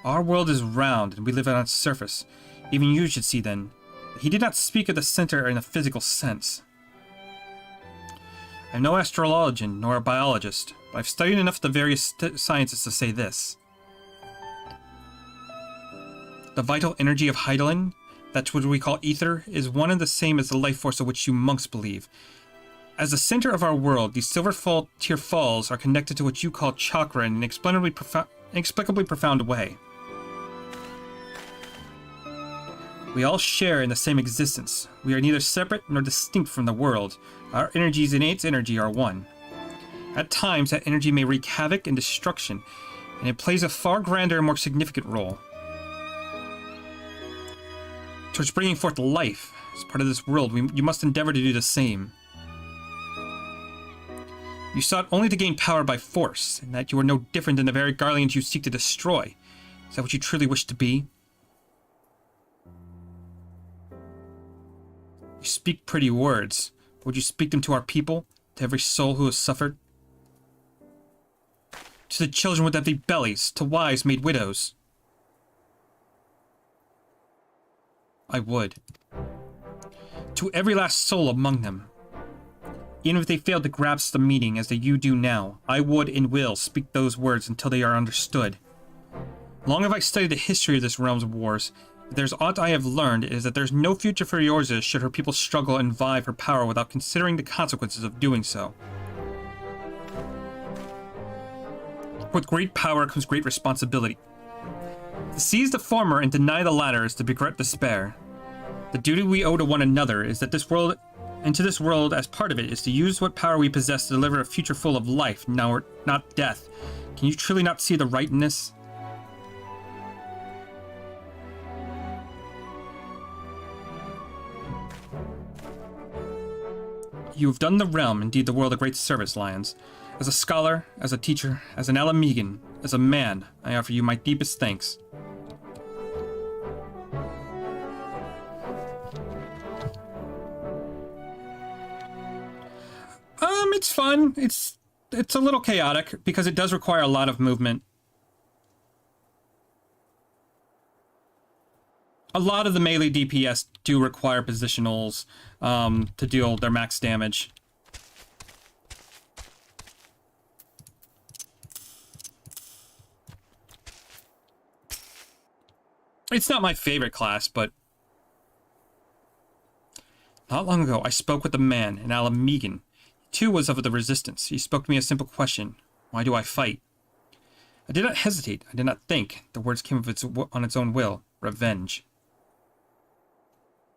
Our world is round and we live on its surface. Even you should see then. He did not speak of the center in a physical sense. I am no astrologian nor a biologist, but I've studied enough of the various sciences to say this. The vital energy of Heidelin, that's what we call ether, is one and the same as the life force of which you monks believe. As the center of our world, these silver tier falls are connected to what you call chakra in an inexplicably profound way. We all share in the same existence. We are neither separate nor distinct from the world. Our energies and its energy are one. At times, that energy may wreak havoc and destruction, and it plays a far grander and more significant role. Towards bringing forth life, as part of this world, you must endeavor to do the same. You sought only to gain power by force, and that you are no different than the very guardians you seek to destroy. Is that what you truly wish to be? You speak pretty words, but would you speak them to our people, to every soul who has suffered? To the children with empty bellies, to wives made widows? I would. To every last soul among them. Even if they failed to grasp the meaning as you do now, I would and will speak those words until they are understood. Long have I studied the history of this realm's wars. If there's aught I have learned, it is that there's no future for Eorzea should her people struggle and vie for power without considering the consequences of doing so. With great power comes great responsibility. To seize the former and deny the latter is to beget despair. The duty we owe to one another is that this world, as part of it, is to use what power we possess to deliver a future full of life, not death. Can you truly not see the right in this? You have done the realm, indeed the world, a great service, Lions. As a scholar, as a teacher, as an Alamegan, as a man, I offer you my deepest thanks. It's fun. It's a little chaotic because it does require a lot of movement. A lot of the melee DPS do require positionals to deal their max damage. It's not my favorite class, but not long ago, I spoke with a man in Alamegan. He too was of the resistance. He spoke to me a simple question. Why do I fight? I did not hesitate. I did not think. The words came on its own will. Revenge.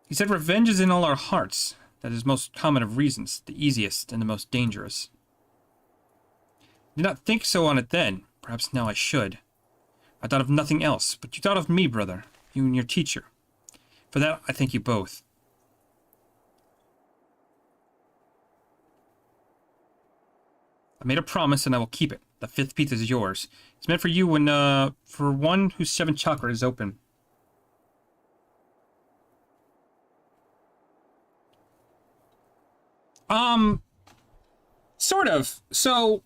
He said revenge is in all our hearts. That is most common of reasons, the easiest and the most dangerous. I did not think so on it then. Perhaps now I should. I thought of nothing else, but you thought of me, brother. You and your teacher. For that, I thank you both. I made a promise, and I will keep it. The 5th piece is yours. It's meant for you when, for one whose 7th chakra is open. Sort of. So,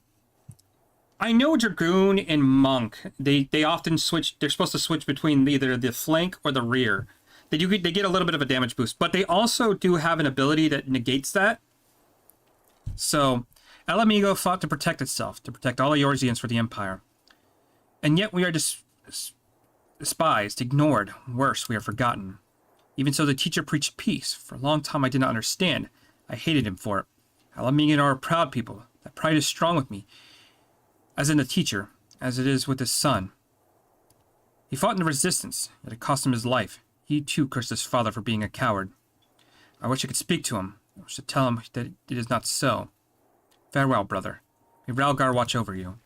I know Dragoon and Monk, they often switch, they're supposed to switch between either the flank or the rear. They get a little bit of a damage boost, but they also do have an ability that negates that. So, El Amigo fought to protect itself, to protect all Eorzeans for the Empire. And yet we are despised, ignored, worse, we are forgotten. Even so, the teacher preached peace. For a long time I did not understand. I hated him for it. El Amigan are a proud people. That pride is strong with me. As in the teacher, as it is with his son. He fought in the resistance, yet it cost him his life. He too cursed his father for being a coward. I wish I could speak to him. I wish to tell him that it is not so. Farewell, brother. May Ralgar watch over you.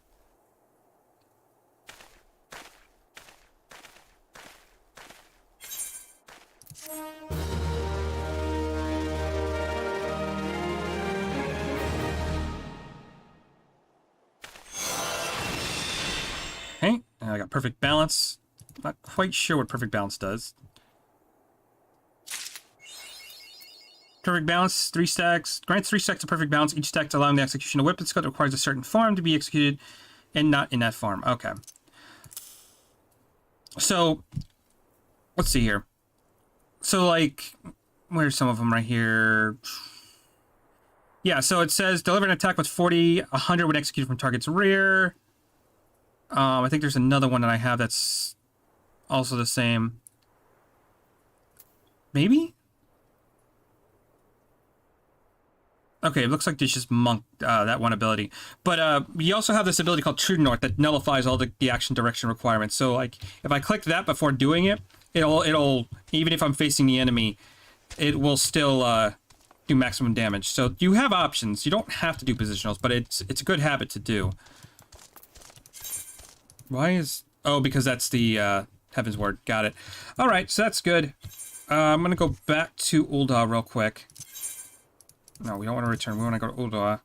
Okay, I got perfect balance. Not quite sure what perfect balance does. Perfect balance, 3 stacks. Grants 3 stacks of perfect balance, each stack allowing the execution of weapon skill that requires a certain farm to be executed and not in that farm. Okay. So, let's see here. So, like, where's some of them right here? Yeah, so it says deliver an attack with 40, 100 when executed from target's rear. I think there's another one that I have that's also the same. Maybe? Okay, it looks like there's just Monk, that one ability. But you also have this ability called True North that nullifies all the action direction requirements. So, like, if I click that before doing it, it'll even if I'm facing the enemy, it will still do maximum damage. So you have options. You don't have to do positionals, but it's a good habit to do. Why is... Oh, because that's the Heavensward. Got it. Alright, so that's good. I'm going to go back to Ul'dah real quick. No, we don't want to return. We want to go to Ul'dah.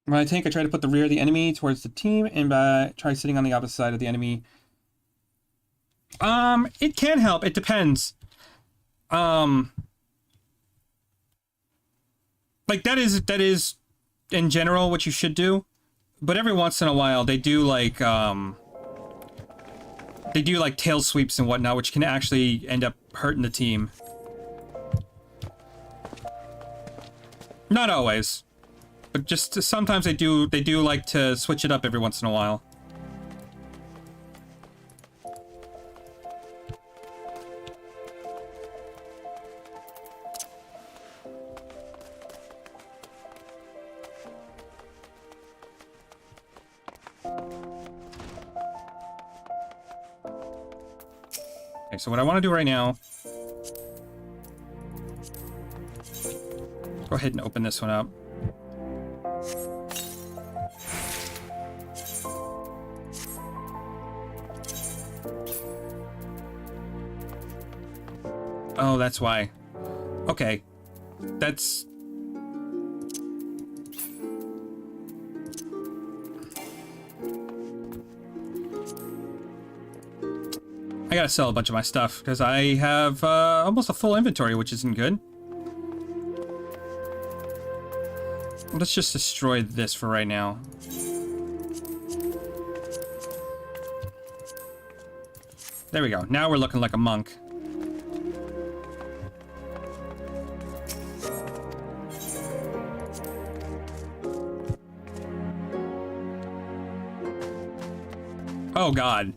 When I tank, I try to put the rear of the enemy towards the team, and try sitting on the opposite side of the enemy. It can help. It depends. Like that is in general what you should do, but every once in a while they do like tail sweeps and whatnot, which can actually end up hurting the team. Not always, but just sometimes they do like to switch it up every once in a while. Okay, so what I want to do right now... Go ahead and open this one up. Oh, that's why. Okay. That's... gotta sell a bunch of my stuff because I have almost a full inventory, which isn't good. Let's just destroy this for right now. There we go. Now we're looking like a monk. Oh, God.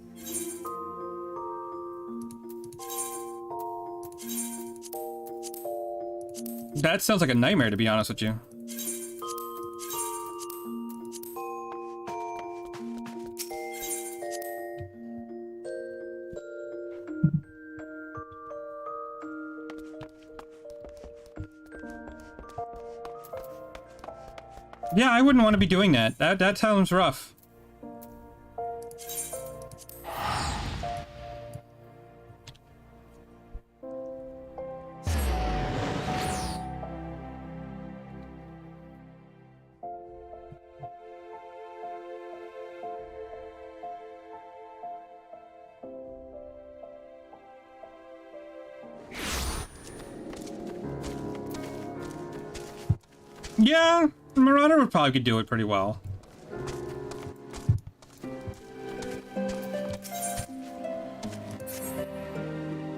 That sounds like a nightmare, to be honest with you. Yeah, I wouldn't want to be doing that. That sounds rough. Yeah, Marauder would probably could do it pretty well.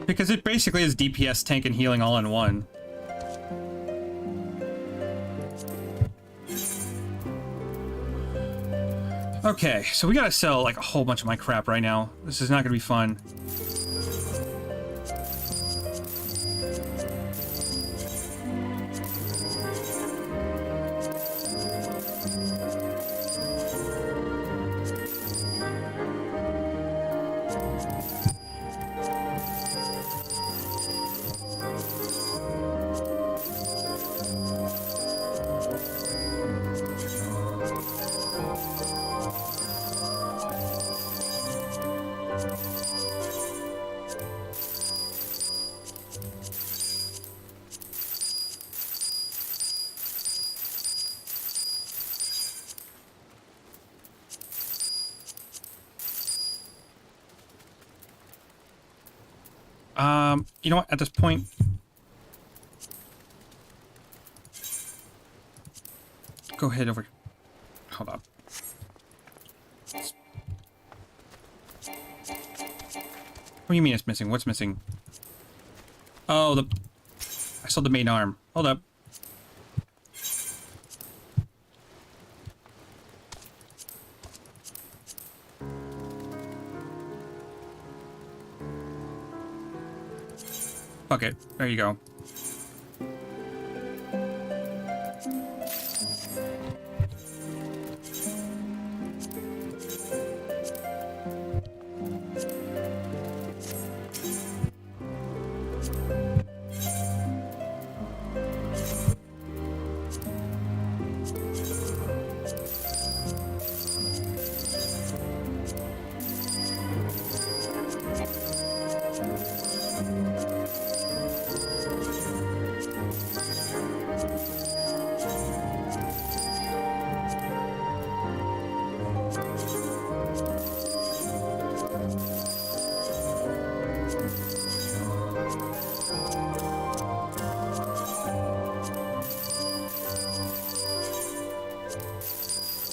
Because it basically is DPS, tank, and healing all in one. Okay, so we gotta sell like a whole bunch of my crap right now. This is not gonna be fun. You know what, at this point... Go ahead over... Hold on. What do you mean it's missing? What's missing? Oh, I saw the main arm. Hold up. Fuck it. There you go.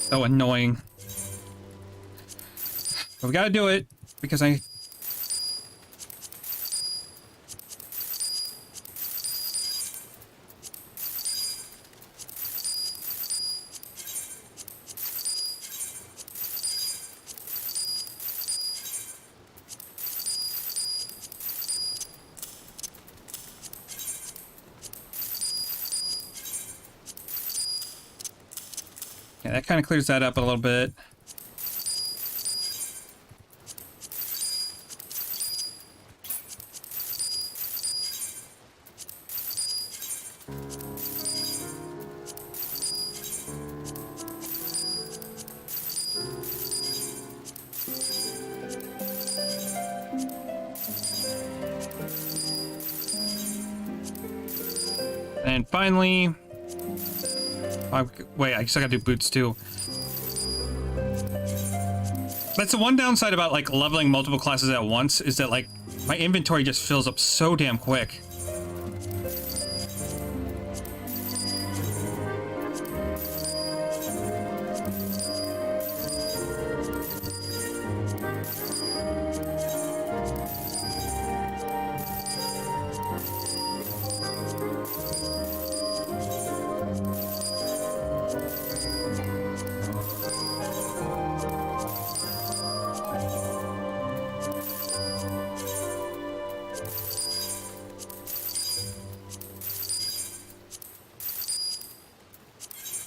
So annoying. But we gotta do it because I... Yeah, that kind of clears that up a little bit. And finally... wait, I still gotta do boots too. That's the one downside about like leveling multiple classes at once, is that like My inventory just fills up so damn quick.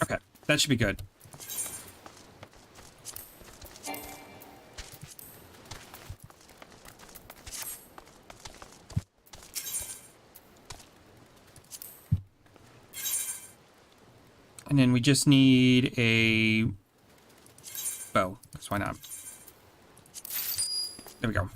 Okay, that should be good. And then we just need a bow, because why not? There we go.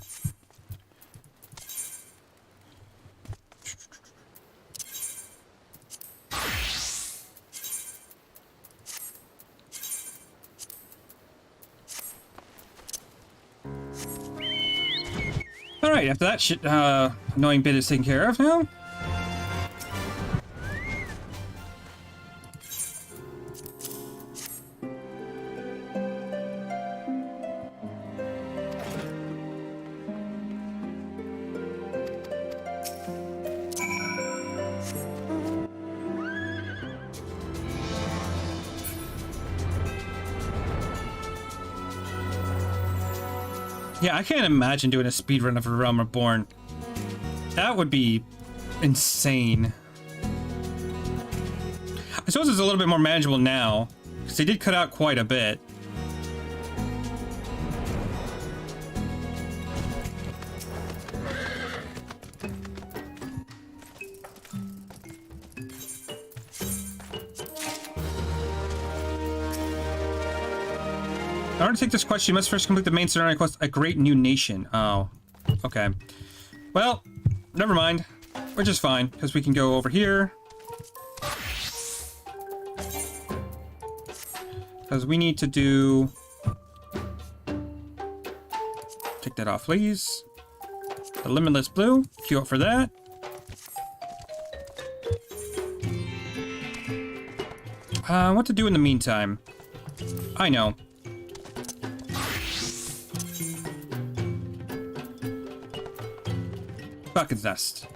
Alright, after that shit, annoying bit is taken care of now. Yeah, I can't imagine doing a speedrun of A Realm Reborn. That would be insane. I suppose it's a little bit more manageable now, because they did cut out quite a bit. In order to take this quest, you must first complete the main scenario quest, A Great New Nation. Oh, okay. Well, never mind. We're just fine, because we can go over here. Because we need to do... Take that off, please. The Limitless Blue. Queue up for that. What to do in the meantime? I know. Bucket's Nest.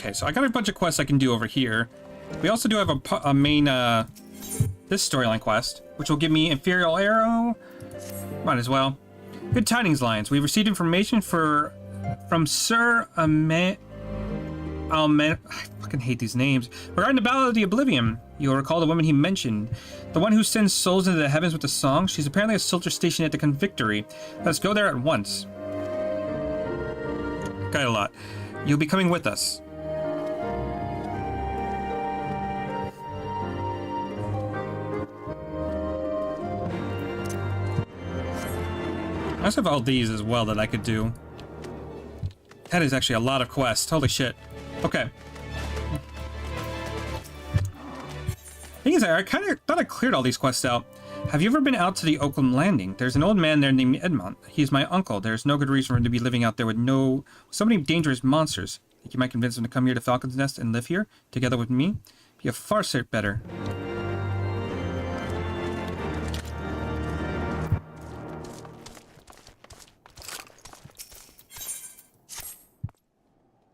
Okay, so I got a bunch of quests I can do over here. We also do have a main, this storyline quest, which will give me Imperial Arrow. Might as well. Good tidings, Lions. We've received information from Sir I fucking hate these names. Regarding the Battle of the Oblivion, you'll recall the woman he mentioned. The one who sends souls into the heavens with the song. She's apparently a soldier stationed at the Convictory. Let's go there at once. Got a lot. You'll be coming with us. I also have all these as well that I could do. That is actually a lot of quests. Holy shit. Okay. Thing is, I kind of thought I cleared all these quests out. Have you ever been out to the Oakland Landing? There's an old man there named Edmond. He's my uncle. There's no good reason for him to be living out there with so many dangerous monsters. Think you might convince him to come here to Falcon's Nest and live here, together with me? Be a far sight better.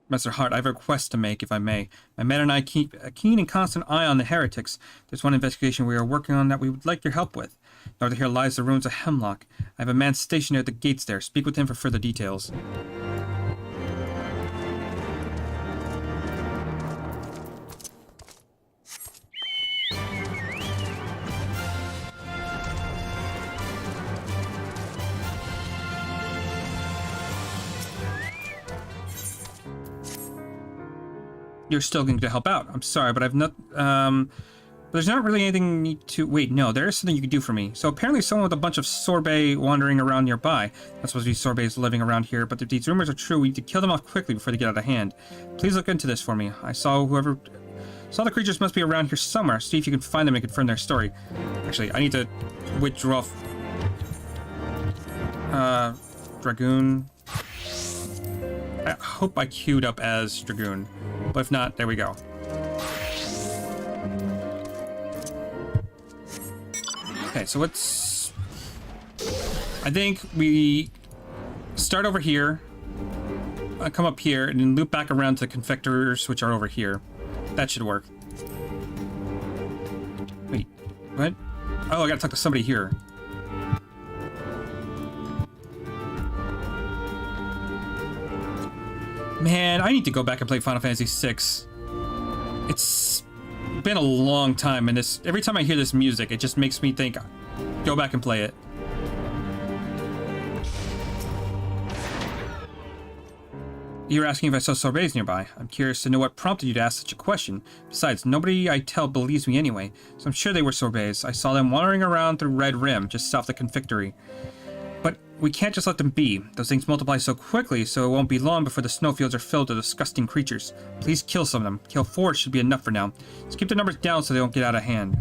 Master Hart, I have a request to make, if I may. My men and I keep a keen and constant eye on the heretics. There's one investigation we are working on that we would like your help with. North of here lies the ruins of Hemlock. I have a man stationed at the gates there. Speak with him for further details. You're still going to help out. I'm sorry, but I've not... there's not really anything you need to... Wait, no, there is something you can do for me. So apparently someone with a bunch of sorbet wandering around nearby. Not supposed to be sorbets living around here, but if these rumors are true, we need to kill them off quickly before they get out of hand. Please look into this for me. I saw whoever... Saw the creatures must be around here somewhere. See if you can find them and confirm their story. Actually, I need to withdraw... Dragoon... I hope I queued up as Dragoon. But if not, there we go. Okay, so let's... I think we start over here, come up here, and then loop back around to the confectors, which are over here. That should work. Wait, what? Oh, I gotta talk to somebody here. Man, I need to go back and play Final Fantasy VI. It's been a long time, and this every time I hear this music, it just makes me think, go back and play it. You're asking if I saw sorbets nearby. I'm curious to know what prompted you to ask such a question. Besides, nobody I tell believes me anyway, so I'm sure they were sorbets. I saw them wandering around through Red Rim, just south of the confectory. But we can't just let them be. Those things multiply so quickly, so it won't be long before the snowfields are filled with disgusting creatures. Please kill some of them. Kill 4 should be enough for now. Just keep the numbers down so they don't get out of hand.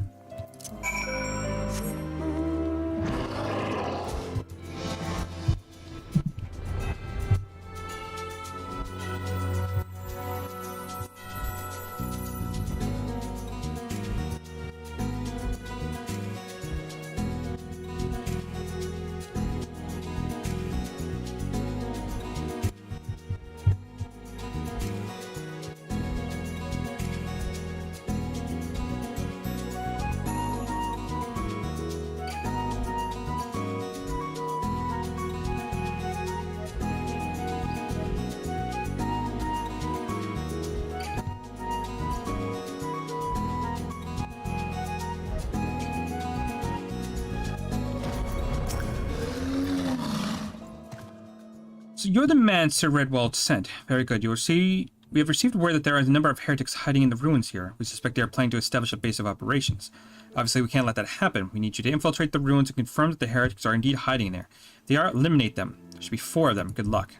So you're the man Sir Redwald sent. Very good. You will see. We have received word that there are a number of heretics hiding in the ruins here. We suspect they are planning to establish a base of operations. Obviously, we can't let that happen. We need you to infiltrate the ruins and confirm that the heretics are indeed hiding there. If they are, eliminate them. There should be 4 of them. Good luck.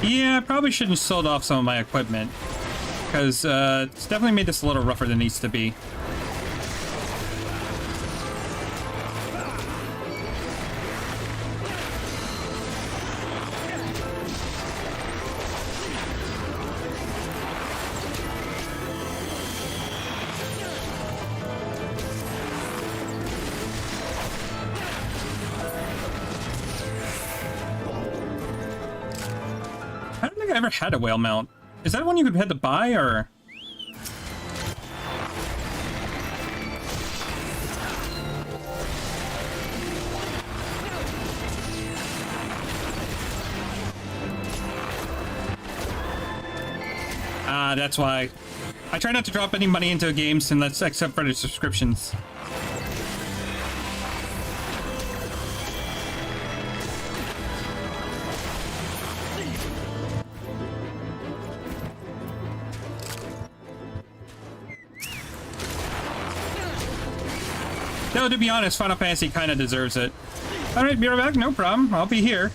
Yeah, I probably shouldn't have sold off some of my equipment, because it's definitely made this a little rougher than it needs to be. I don't think I ever had a whale mount. Is that one you had to buy, or...? Ah, that's why. I try not to drop any money into games unless except for the subscriptions. No, to be honest, Final Fantasy kind of deserves it. Alright, be right back, no problem. I'll be here.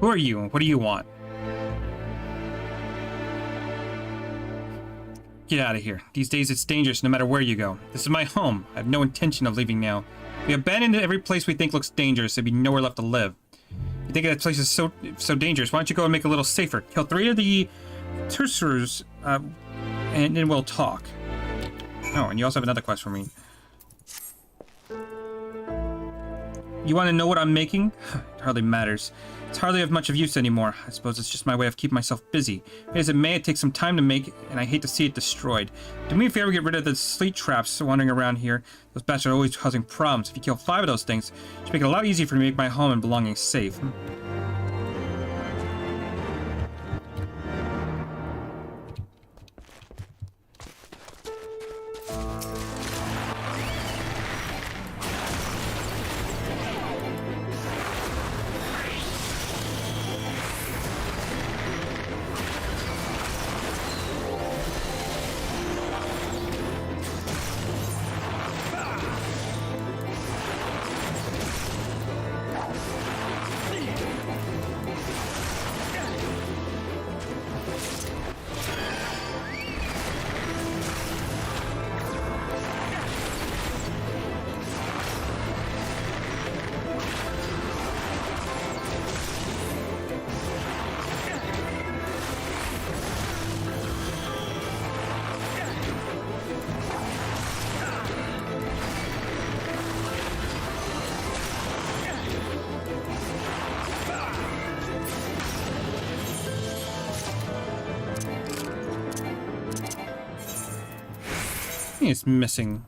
are you? What do you want? Get out of here. These days it's dangerous no matter where you go. This is my home. I have no intention of leaving now. We abandoned every place we think looks dangerous. There'd be nowhere left to live. You think that place is so dangerous? Why don't you go and make it a little safer? Kill 3 of the Tercers, and then we'll talk. Oh, and you also have another quest for me. You want to know what I'm making? It hardly matters. It's hardly of much of use anymore. I suppose it's just my way of keeping myself busy. As it may, it takes some time to make, and I hate to see it destroyed. Do me a favor, get rid of the sleet traps wandering around here. Those bats are always causing problems. If you kill 5 of those things, it should make it a lot easier for me to make my home and belongings safe. It's missing.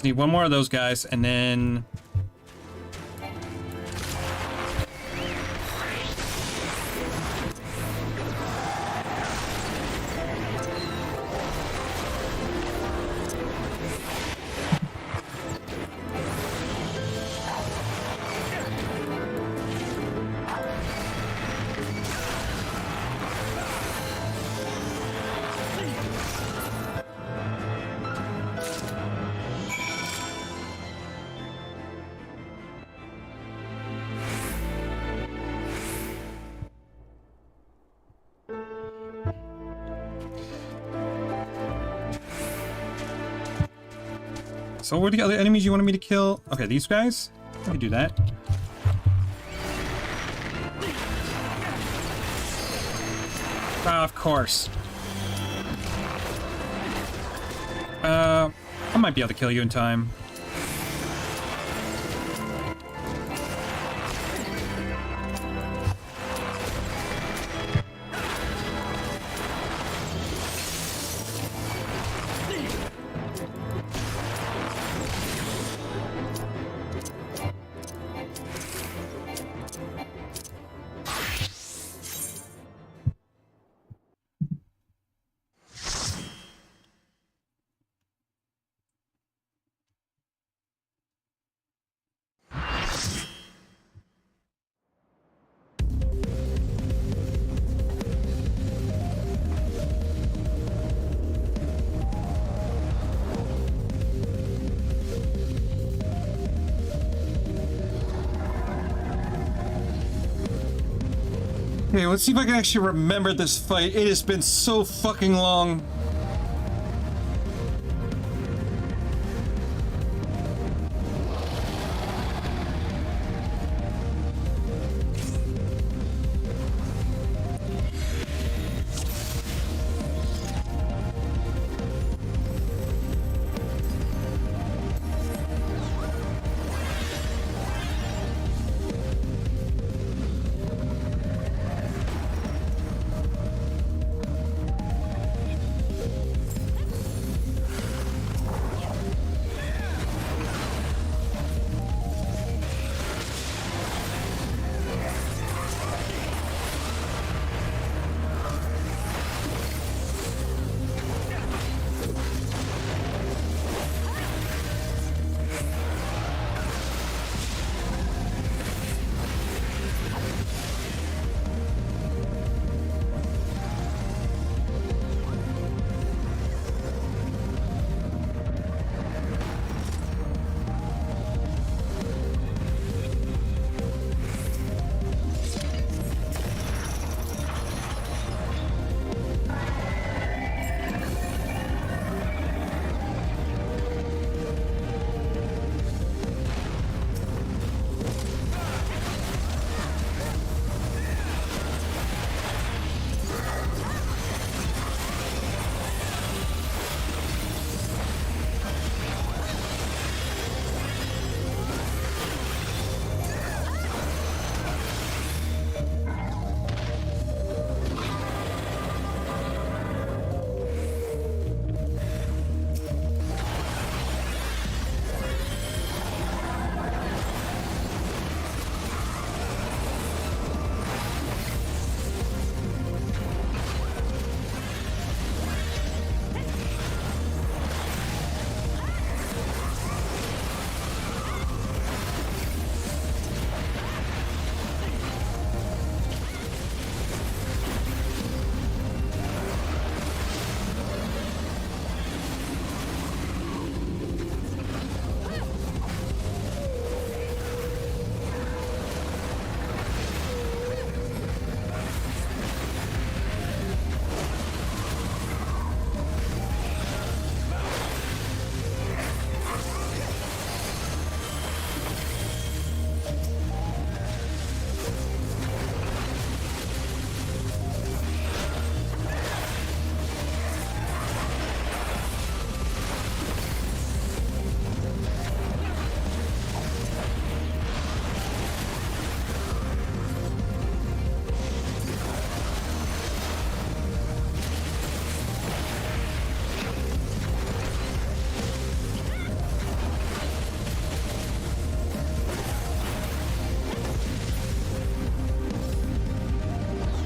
Need one more of those guys, and then... So what are the other enemies you wanted me to kill? Okay, these guys? I can do that. Of course. I might be able to kill you in time. Okay, let's see if I can actually remember this fight. It has been so fucking long.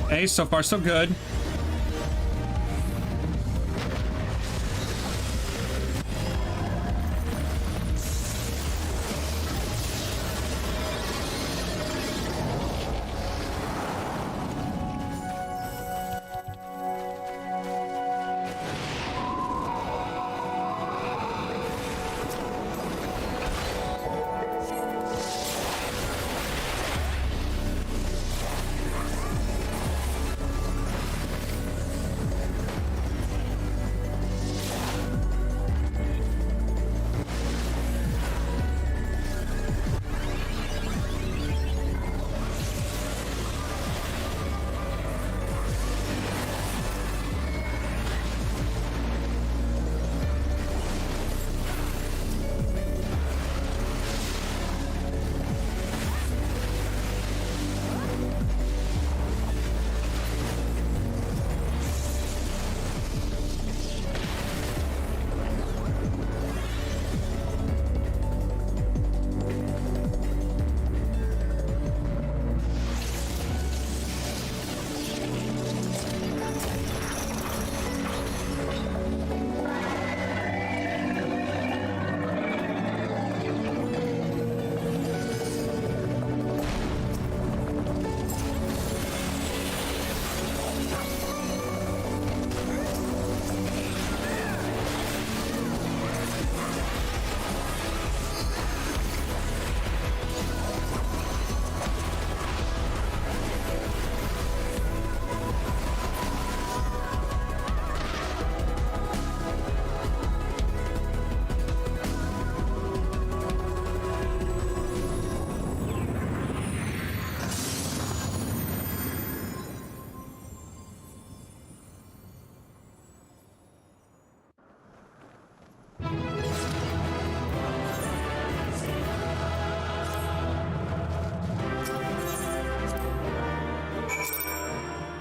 Hey, so far so good.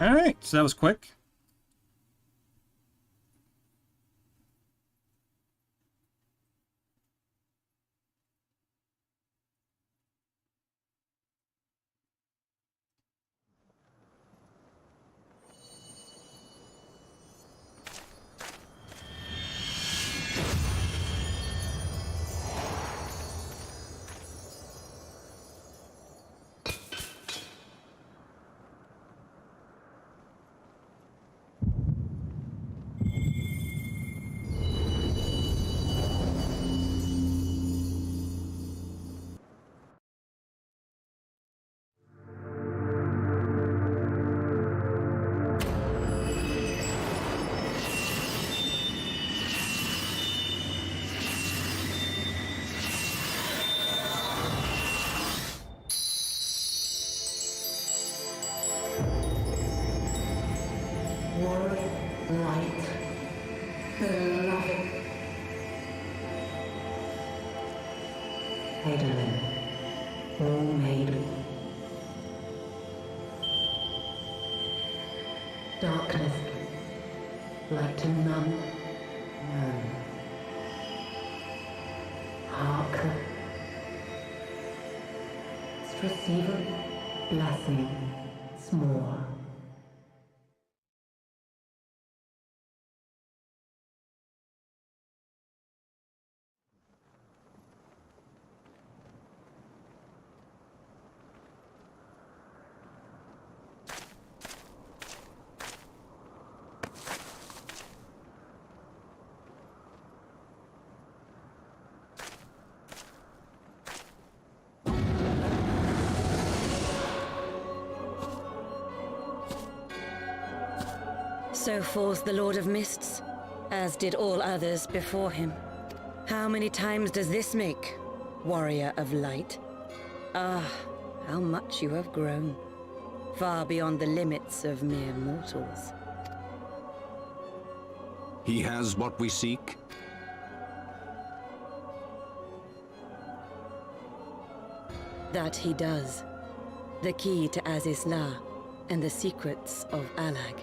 Alright, so that was quick. Light, beloved. Eidolon, all made. Darkness, like to none known. Hark, receiver, blessing, s'more. So falls the Lord of Mists, as did all others before him. How many times does this make, warrior of light? Ah, how much you have grown, far beyond the limits of mere mortals. He has what we seek. That he does. The key to Azizla and the secrets of Alag.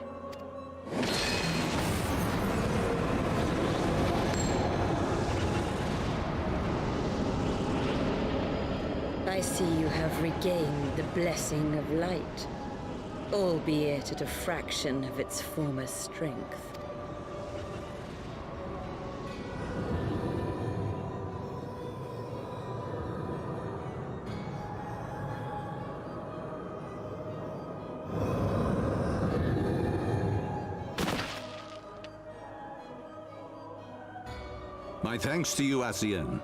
I see you have regained the blessing of light. albeit at a fraction of its former strength. My thanks to you, Ascian.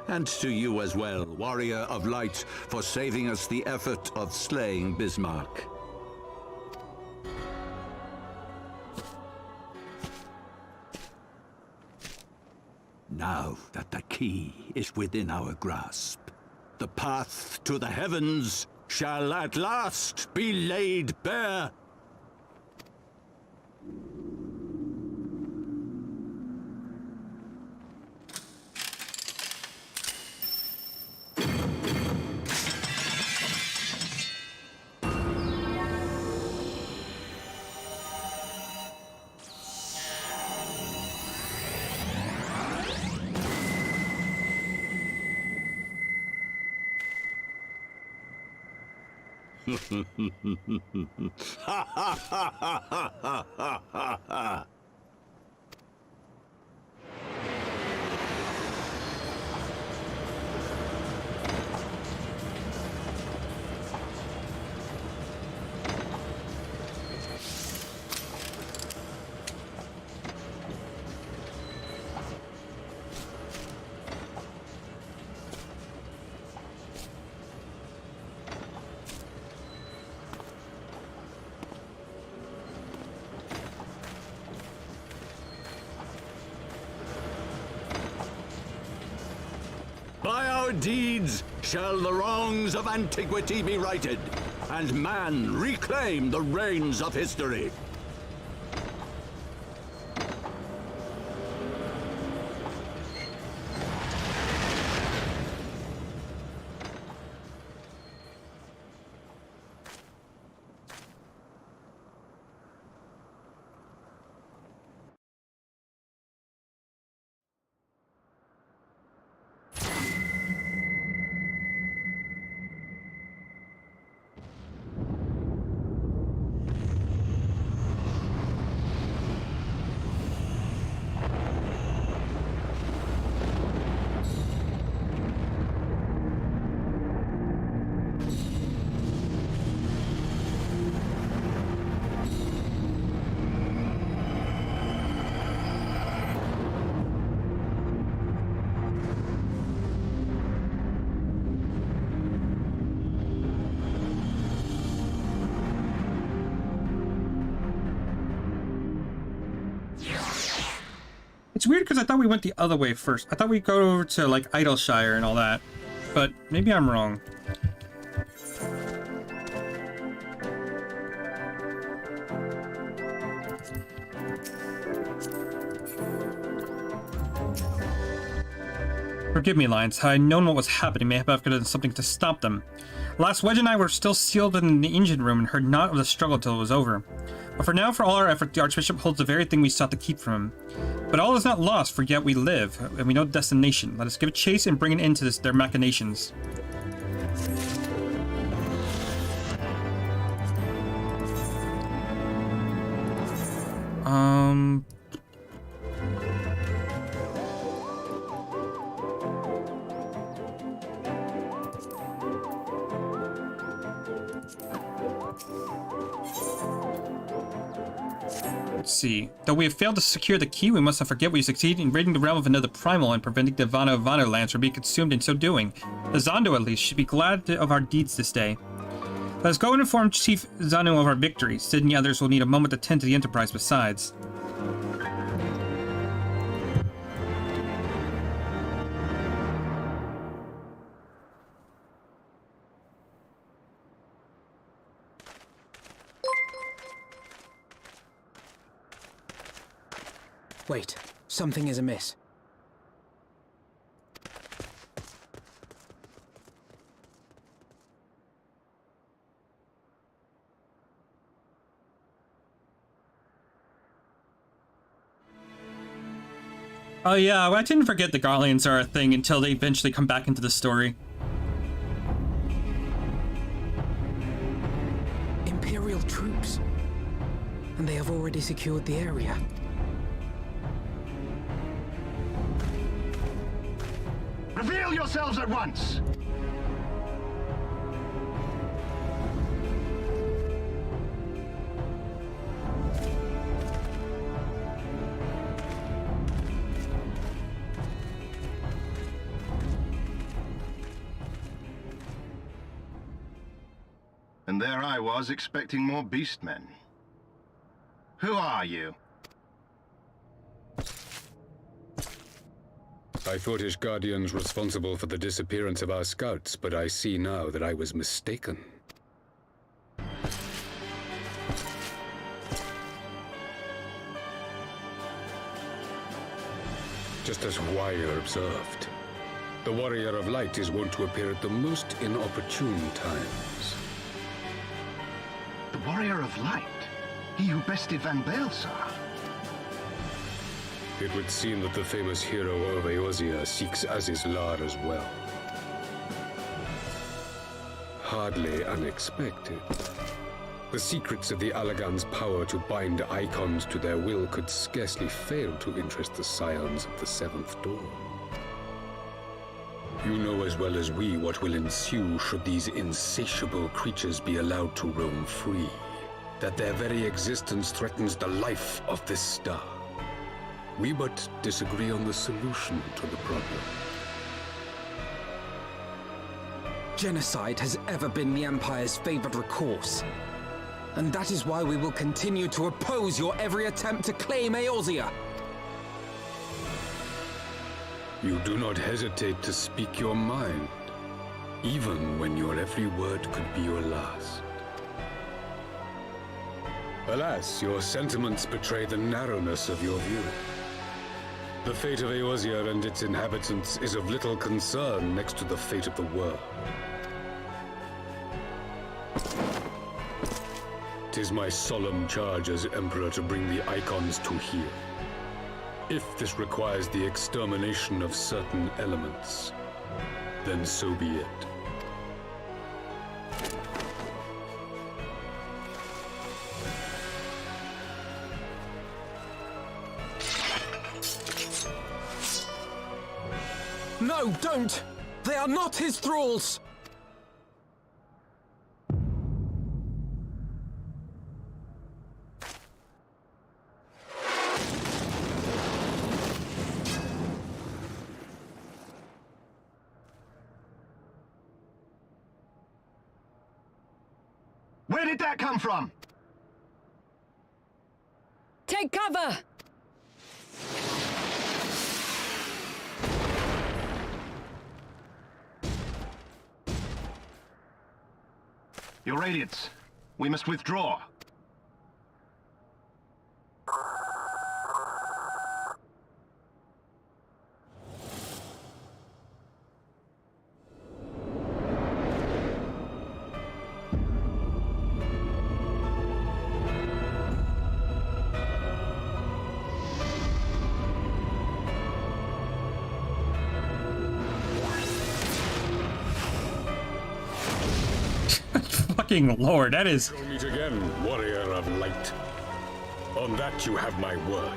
And to you as well, Warrior of Light, for saving us the effort of slaying Bismarck. Now that the key is within our grasp, the path to the heavens shall at last be laid bare. Ha ha ha ha ha ha ha ha! By our deeds shall the wrongs of antiquity be righted, and man reclaim the reins of history. It's weird because I thought we went the other way first. I thought we'd go over to, like, Idleshire and all that. But maybe I'm wrong. Forgive me, Lions. Had I known what was happening, maybe I could have done something to stop them. Last Wedge and I were still sealed in the engine room and heard naught of the struggle until it was over. But for now, for all our effort, the Archbishop holds the very thing we sought to keep from him. But all is not lost, for yet we live, and we know the destination. Let us give it chase and bring an end to their machinations. Let's see. Though we have failed to secure the key, we must not forget we succeeded in raiding the realm of another primal and preventing the Vano lands from being consumed in so doing. The Zondo, at least, should be glad of our deeds this day. Let us go and inform Chief Zanu of our victory. Sid and the others will need a moment to tend to the Enterprise besides. Wait, something is amiss. Oh yeah, I didn't forget the Garleans are a thing until they eventually come back into the story. Imperial troops. And they have already secured the area. Reveal yourselves at once! And there I was, expecting more beastmen. Who are you? I thought Ishgardians responsible for the disappearance of our scouts, but I see now that I was mistaken. Just as Wire observed, the Warrior of Light is wont to appear at the most inopportune times. The Warrior of Light? He who bested Van Baelsar? It would seem that the famous hero of Eorzea seeks Azizlar as well. Hardly unexpected. The secrets of the Allagan's power to bind icons to their will could scarcely fail to interest the scions of the Seventh Dawn. You know as well as we what will ensue should these insatiable creatures be allowed to roam free. That their very existence threatens the life of this star. We but disagree on the solution to the problem. Genocide has ever been the Empire's favored recourse. And that is why we will continue to oppose your every attempt to claim Eorzea. You do not hesitate to speak your mind, even when your every word could be your last. Alas, your sentiments betray the narrowness of your view. The fate of Eorzea and its inhabitants is of little concern next to the fate of the world. 'Tis my solemn charge as Emperor to bring the icons to here. If this requires the extermination of certain elements, then so be it. No, don't! They are not his thralls! Where did that come from? Take cover! Your Radiance, we must withdraw. Fucking Lord, that is... We'll meet again, Warrior of Light. On that you have my word.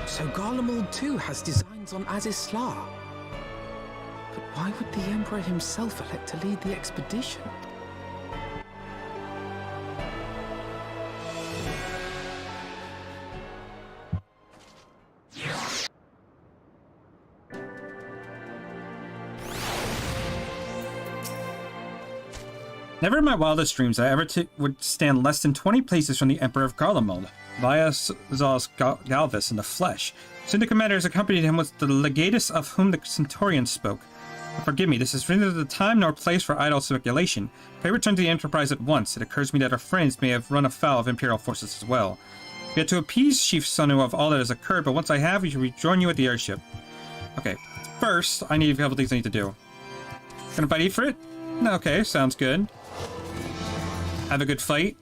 So Garlemald too has designs on Azizlar. But why would the Emperor himself elect to lead the expedition? Never in my wildest dreams I ever would stand less than 20 places from the Emperor of Garlemald, Viazal's Galvis in the flesh. Soon the commanders accompanied him with the legatus of whom the Centaurians spoke. But forgive me, this is neither the time nor place for idle speculation. Pray return to the Enterprise at once. It occurs to me that our friends may have run afoul of Imperial forces as well. We have to appease Chief Sunu of all that has occurred, but once I have, we shall rejoin you at the airship. Okay, first, I need a couple things I need to do. Gonna bite eat for it? Okay, sounds good. have a good fight.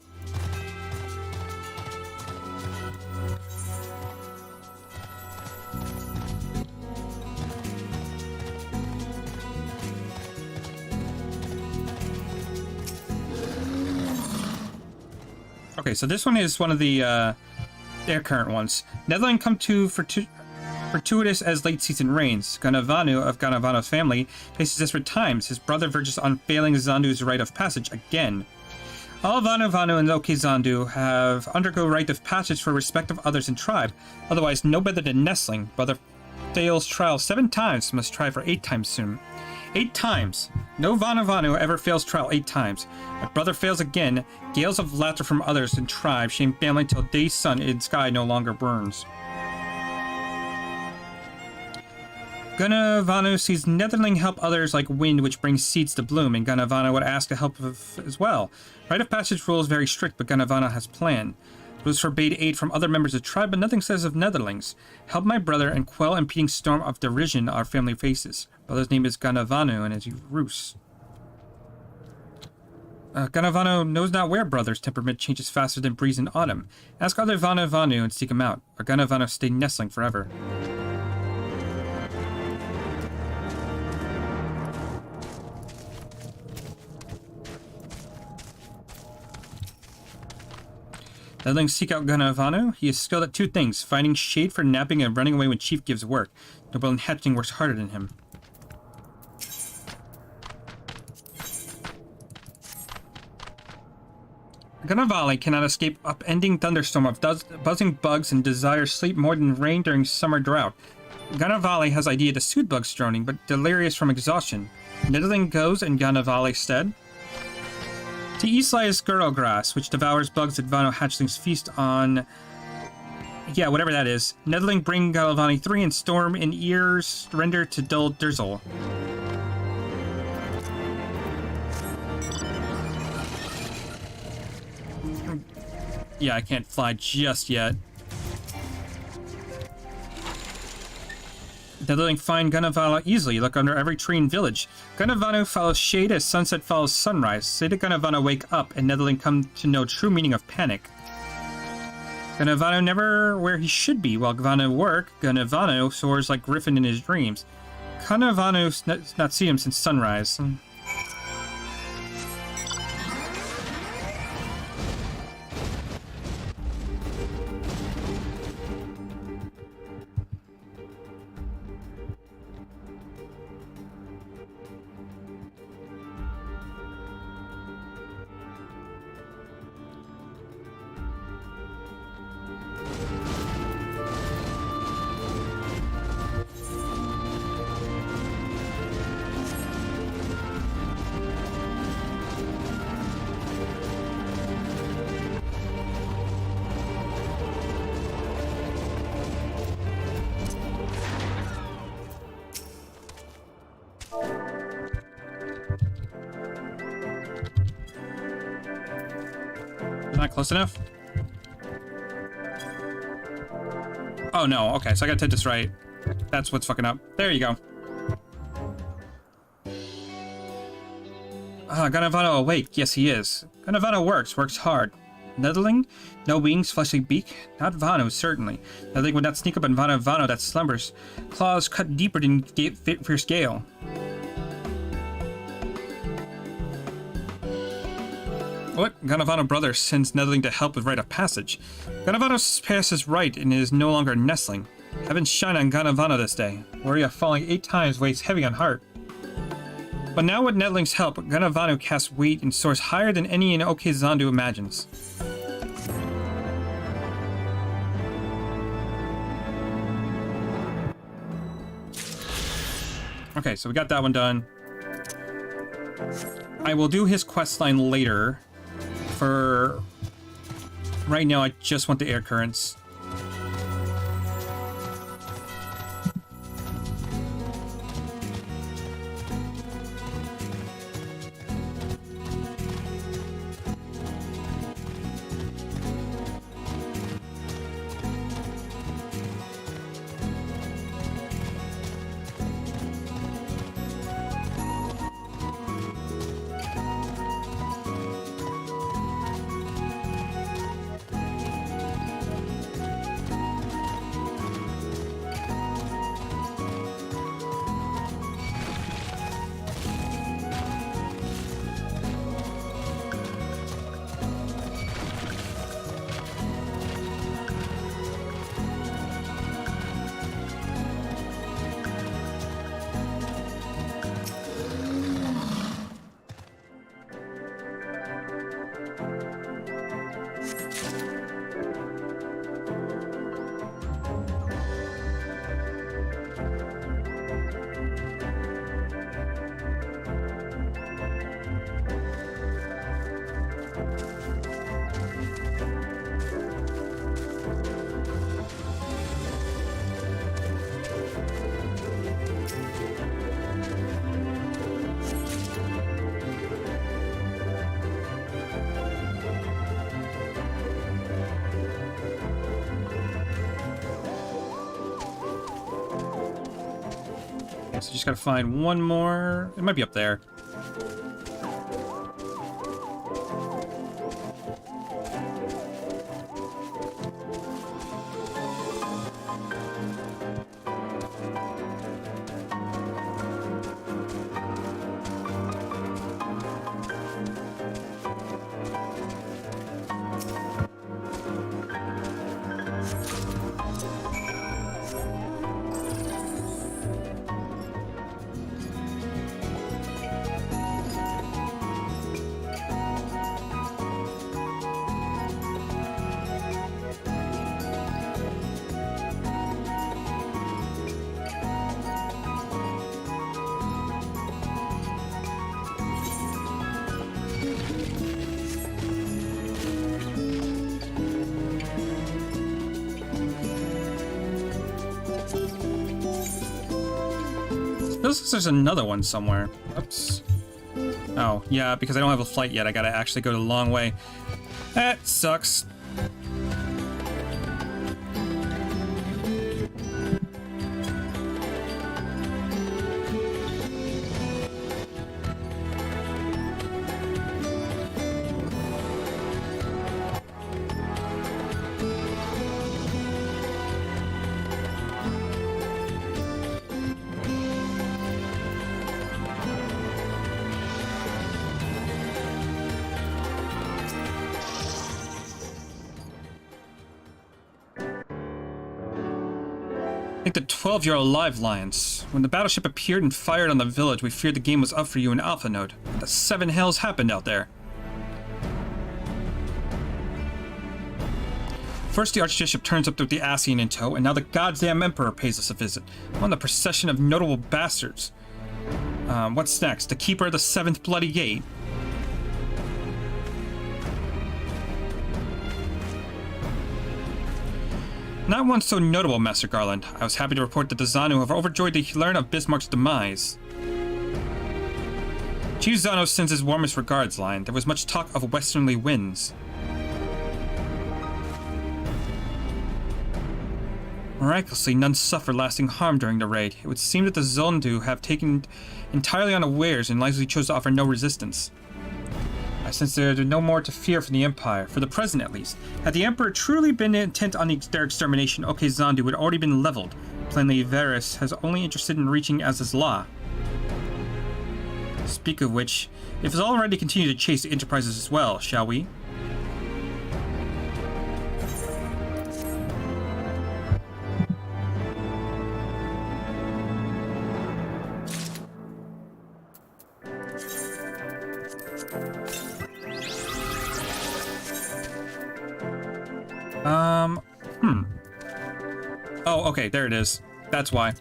Okay, so this one is one of the air current ones. Netherling come to fortuitous as late season rains. Ganavanu of Ganavano's family faces desperate times. His brother verges on failing Zandu's rite of passage again. All Vanu and Loki Zandu have undergo rite of passage for respect of others in tribe. Otherwise, no better than Nestling. Brother fails trial 7 times, must try for 8 times soon. 8 times. No Vanu ever fails trial 8 times. My brother fails again. Gales of laughter from others in tribe shame family till day's sun in sky no longer burns. Ganavanu sees Netherling help others like wind which brings seeds to bloom, and Ganavanu would ask to help as well. Rite of passage rule is very strict, but Ganavanu has planned. Rules forbade aid from other members of the tribe, but nothing says of Netherlings. Help my brother and quell impeding storm of derision our family faces. Brother's name is Ganavanu, and is Roos. Ganavanu knows not where brother's temperament changes faster than breeze in autumn. Ask other Vanu and seek him out, or Ganavanu stay nestling forever. Netherlings seek out Ganavanu. He is skilled at 2 things, finding shade for napping and running away when chief gives work. Noble and hatching works harder than him. Ganavali cannot escape upending thunderstorm of buzzing bugs and desires sleep more than rain during summer drought. Ganavali has idea to soothe bugs droning, but delirious from exhaustion. Netherling goes in Ganavali's stead. To east lies Girl Grass, which devours bugs that Vano hatchlings feast on. Yeah, whatever that is. Netherling bring Galavani 3 and storm in ears render to dull drizzle. Yeah, I can't fly just yet. Netherling find Gunavala easily. Look under every tree in village. Gunavanu follows shade as sunset follows sunrise. Say to Gunavanu wake up, and Netherling come to know true meaning of panic. Gunavanu never where he should be. While Gavanu work, Gunavanu soars like Griffin in his dreams. Gunavanu not see him since sunrise. Not close enough? Oh no, okay, so I gotta take this right. That's what's fucking up. There you go. Ganavano awake. Yes, he is. Ganavano works hard. Netherling? No wings, fleshy beak? Not Vano, certainly. Netherling would not sneak up on Vano that slumbers. Claws cut deeper than fierce gale. What? Ganavano brother sends Netherling to help with rite of passage. Ganavano passes right and is no longer nestling. Heaven shine on Ganavano this day. Warrior falling 8 times weighs heavy on heart. But now with Netherling's help, Ganavano casts weight and soars higher than any in Okezandu imagines. Okay, so we got that one done. I will do his questline later. For right now, I just want the air currents. So just gotta find one more. It might be up there. There's another one somewhere. Oops. Oh, yeah, because I don't have a flight yet, I gotta actually go the long way. That sucks. I think the 12-year-old live lions. When the battleship appeared and fired on the village, we feared the game was up for you in Alpha Node. What the seven hells happened out there? First the Archbishop turns up with the Ascian in tow, and now the goddamn Emperor pays us a visit. On the procession of notable bastards. What's next? The Keeper of the Seventh Bloody Gate? Not one so notable, Master Garland. I was happy to report that the Zanu have overjoyed to learn of Bismarck's demise. Chief Zano sends his warmest regards, Lion. There was much talk of westerly winds. Miraculously, none suffered lasting harm during the raid. It would seem that the Zondu have taken entirely unawares and likely chose to offer no resistance. I sense there is no more to fear from the Empire, for the present at least. Had the Emperor truly been intent on their extermination, OK Zondu would already been leveled. Plainly, Varus has only interested in reaching Az's law. Speak of which, if it's all right to continue to chase the Enterprises as well, shall we? Oh, okay, there it is. That's why.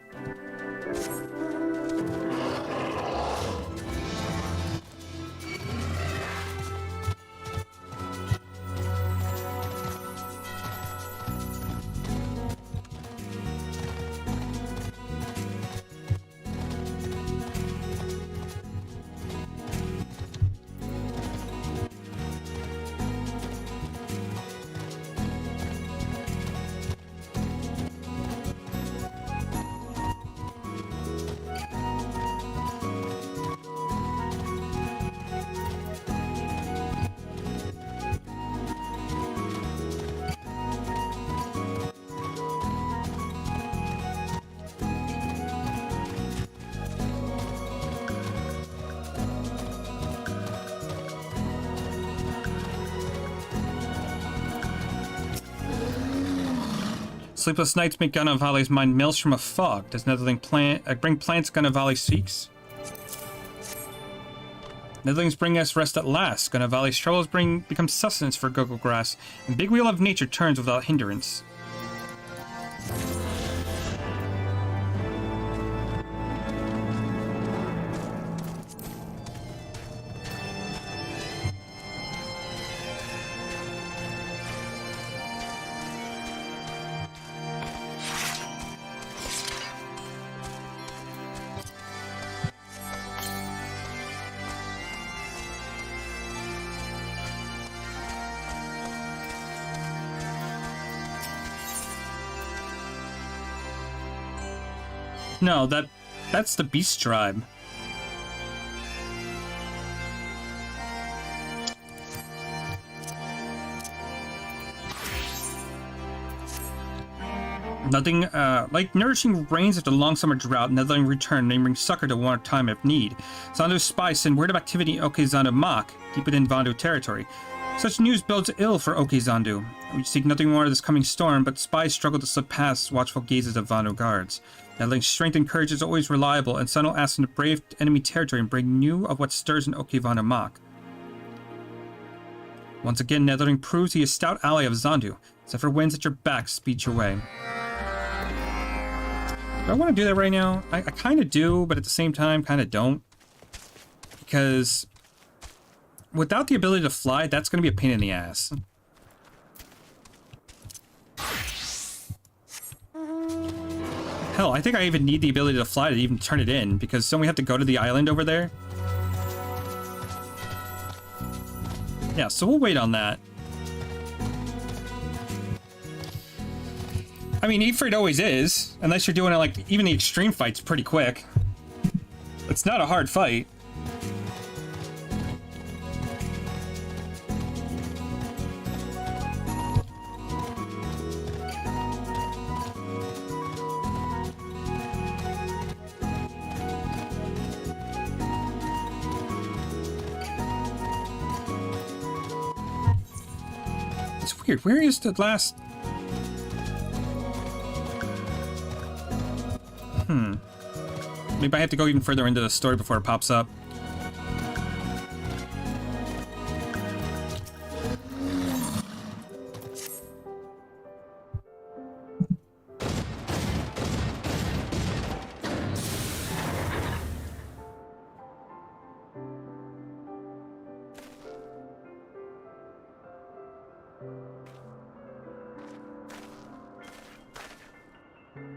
Sleepless nights make Gunavali's mind maelstrom of fog. Does Netherling bring plants Gunavali seeks? Netherlings bring us rest at last. Gunavali's troubles become sustenance for Gogo Grass, and big wheel of nature turns without hindrance. No, that That's the Beast Tribe. Nothing, like nourishing rains after a long summer drought, Netherling returned, naming succor to warm time if need. Zandu's spies send word of activity in Okezandu Mach, deep within Vandu territory. Such news bodes ill for Okezandu. We seek nothing more of this coming storm, but spies struggle to slip past watchful gazes of Vandu guards. Netherling's strength and courage is always reliable, and Sano asks him to brave enemy territory and bring news of what stirs in Okezandu Mach. Once again, Netherling proves he is a stout ally of Zandu. Zephyr winds at your back, speed your way. Do I want to do that right now? I kind of do, but at the same time, kind of don't. Because without the ability to fly, that's going to be a pain in the ass. Hell, I think I even need the ability to fly to even turn it in, because then we have to go to the island over there. Yeah, so we'll wait on that. I mean, Ifrit always is, unless you're doing it like, even the extreme fight's pretty quick. It's not a hard fight. It's weird, where is the last... Maybe I have to go even further into the story before it pops up.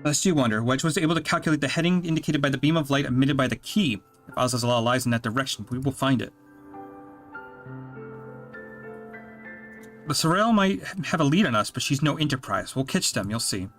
Lest you wonder, Wedge was able to calculate the heading indicated by the beam of light emitted by the key. If Oz's law lies in that direction, we will find it. The Sorrel might have a lead on us, but she's no enterprise. We'll catch them, you'll see.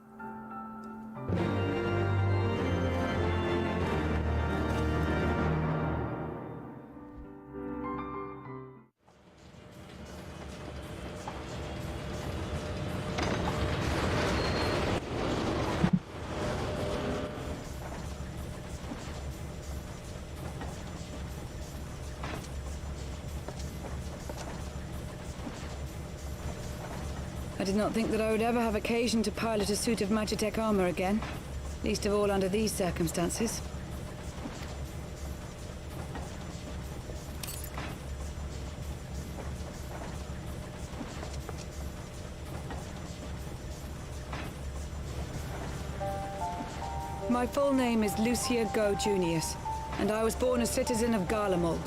I did not think that I would ever have occasion to pilot a suit of Magitech armor again, least of all under these circumstances. My full name is Lucia Go Junius, and I was born a citizen of Garlemald.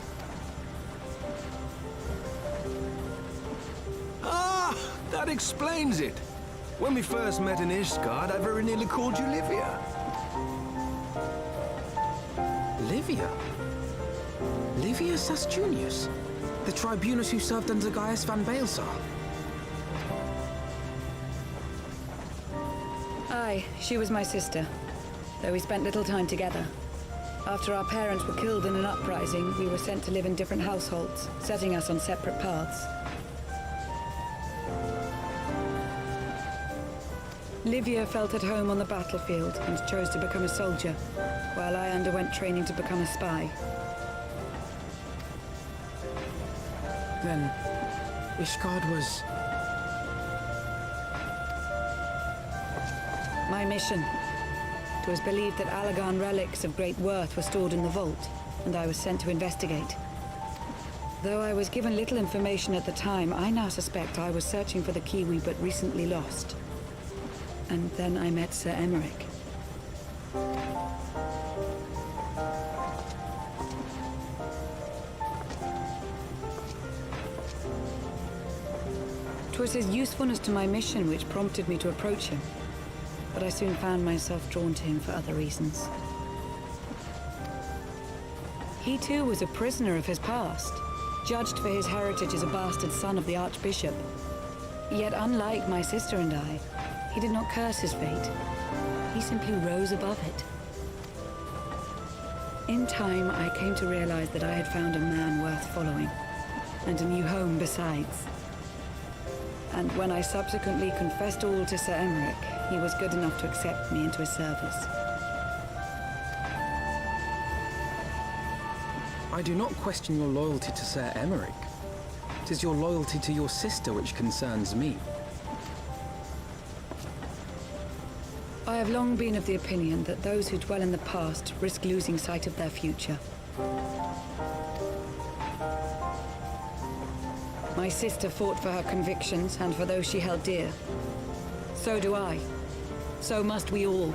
That explains it. When we first met in Ishgard, I very nearly called you Livia. Livia? Livia Sasjunius? The tribunus who served under Gaius van Baelsar? Aye, she was my sister, though we spent little time together. After our parents were killed in an uprising, we were sent to live in different households, setting us on separate paths. Livia felt at home on the battlefield and chose to become a soldier, while I underwent training to become a spy. Then, Ishgard was... My mission. It was believed that Allagan relics of great worth were stored in the vault, and I was sent to investigate. Though I was given little information at the time, I now suspect I was searching for the key we but recently lost. And then I met Sir Emmerich. 'Twas his usefulness to my mission which prompted me to approach him, but I soon found myself drawn to him for other reasons. He too was a prisoner of his past, judged for his heritage as a bastard son of the Archbishop. Yet unlike my sister and I, he did not curse his fate. He simply rose above it. In time, I came to realize that I had found a man worth following, and a new home besides. And when I subsequently confessed all to Sir Emmerich, he was good enough to accept me into his service. I do not question your loyalty to Sir Emmerich. It is your loyalty to your sister which concerns me. I have long been of the opinion that those who dwell in the past risk losing sight of their future. My sister fought for her convictions and for those she held dear. So do I. So must we all.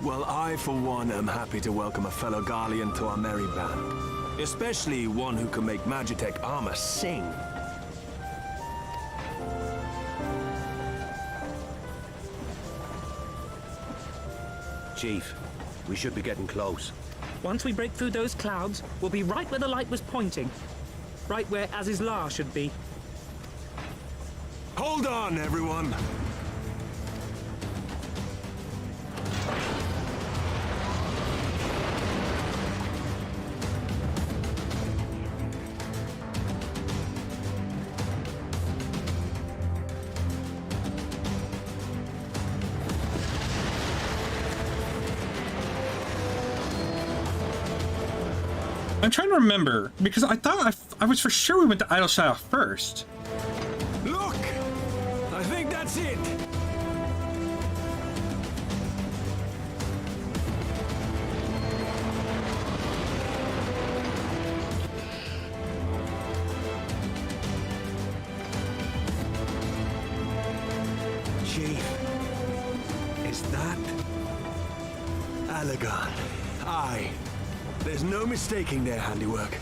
Well, I, for one, am happy to welcome a fellow Garlean to our merry band. Especially one who can make Magitech armor sing. Chief, we should be getting close. Once we break through those clouds, we'll be right where the light was pointing. Right where Azizlar should be. Hold on, everyone! I'm trying to remember, because I thought I was for sure we went to Idleshire first. Look! I think that's it! Chief, is that Alagon? Aye. There's no mistaking their handiwork.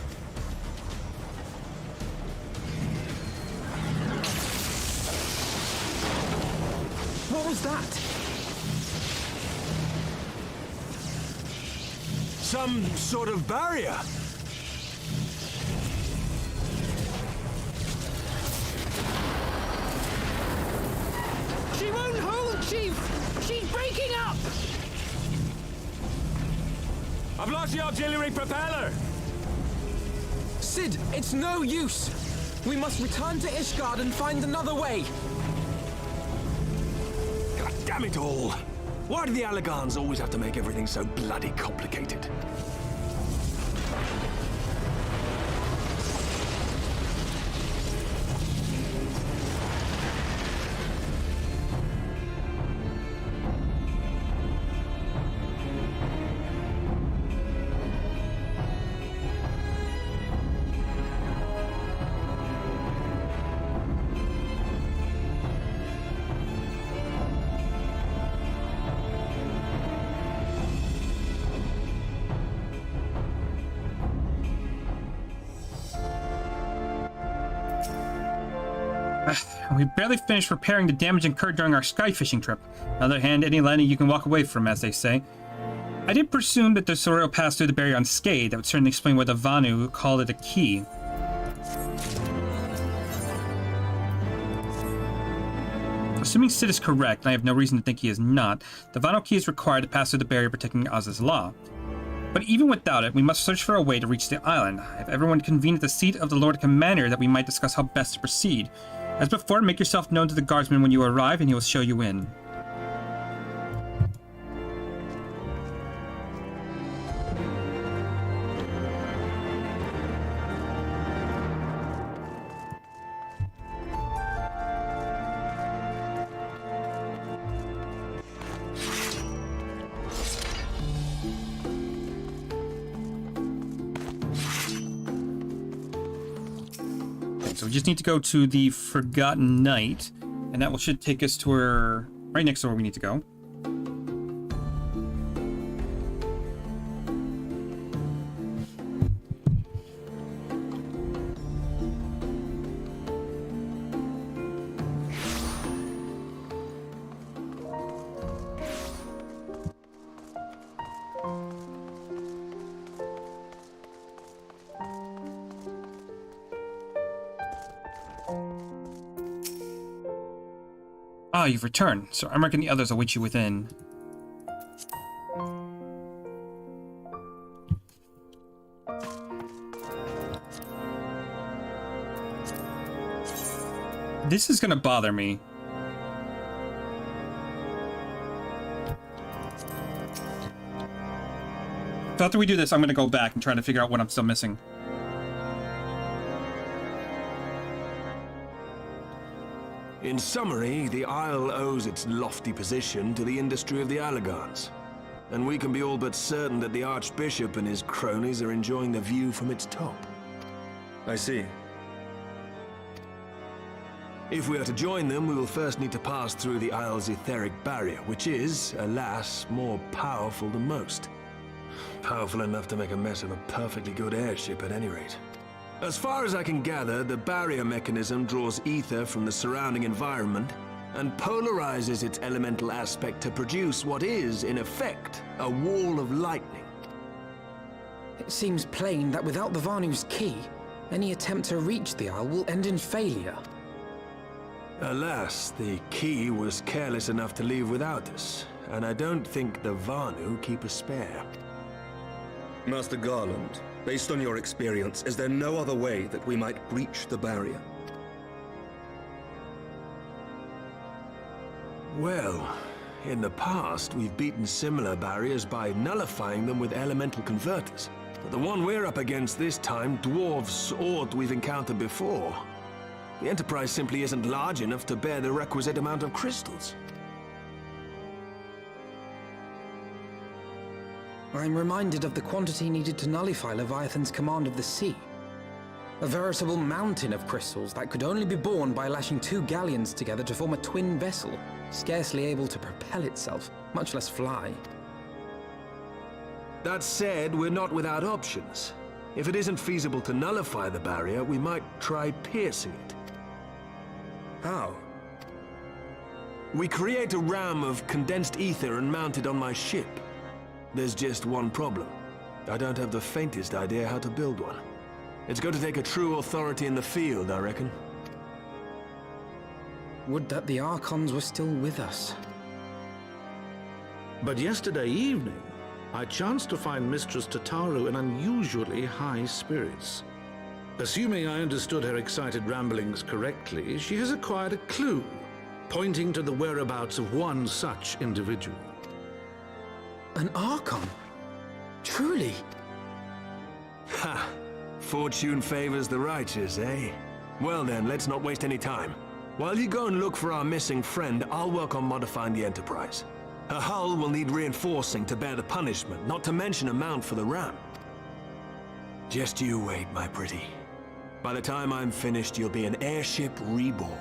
What was that? Some sort of barrier. She won't hold, Chief! She's breaking up! I've lost the auxiliary propeller! Sid, it's no use! We must return to Ishgard and find another way! God damn it all! Why do the Alagans always have to make everything so bloody complicated? We barely finished repairing the damage incurred during our sky fishing trip. On the other hand, any landing you can walk away from, as they say. I did presume that the Sorrel passed through the barrier unscathed. That would certainly explain why the Vanu called it a key. Assuming Sid is correct, and I have no reason to think he is not, the Vanu key is required to pass through the barrier protecting Oz's law. But even without it, we must search for a way to reach the island. If everyone convene at the seat of the Lord Commander, that we might discuss how best to proceed. As before, make yourself known to the guardsman when you arrive, and he will show you in. So we just need to go to the Forgotten Knight, and that should take us to where, right next to where we need to go. Ah, you've returned. So I reckon the others await you within. This is gonna bother me. So after we do this, I'm gonna go back and try to figure out what I'm still missing. In summary, the Isle owes its lofty position to the industry of the Allegans. And we can be all but certain that the Archbishop and his cronies are enjoying the view from its top. I see. If we are to join them, we will first need to pass through the Isle's etheric barrier, which is, alas, more powerful than most. Powerful enough to make a mess of a perfectly good airship at any rate. As far as I can gather, the barrier mechanism draws ether from the surrounding environment and polarizes its elemental aspect to produce what is, in effect, a wall of lightning. It seems plain that without the Vanu's key, any attempt to reach the Isle will end in failure. Alas, the key was careless enough to leave without us, and I don't think the Vanu keep a spare. Master Garland, based on your experience, is there no other way that we might breach the barrier? Well, in the past, we've beaten similar barriers by nullifying them with elemental converters. But the one we're up against this time dwarfs aught we've encountered before. The Enterprise simply isn't large enough to bear the requisite amount of crystals. I'm reminded of the quantity needed to nullify Leviathan's command of the sea. A veritable mountain of crystals that could only be borne by lashing two galleons together to form a twin vessel, scarcely able to propel itself, much less fly. That said, we're not without options. If it isn't feasible to nullify the barrier, we might try piercing it. How? We create a ram of condensed ether and mount it on my ship. There's just one problem. I don't have the faintest idea how to build one. It's going to take a true authority in the field, I reckon. Would that the Archons were still with us. But yesterday evening, I chanced to find Mistress Tataru in unusually high spirits. Assuming I understood her excited ramblings correctly, she has acquired a clue, pointing to the whereabouts of one such individual. An Archon? Truly? Ha! Fortune favors the righteous, eh? Well then, let's not waste any time. While you go and look for our missing friend, I'll work on modifying the Enterprise. Her hull will need reinforcing to bear the punishment, not to mention a mount for the ram. Just you wait, my pretty. By the time I'm finished, you'll be an airship reborn.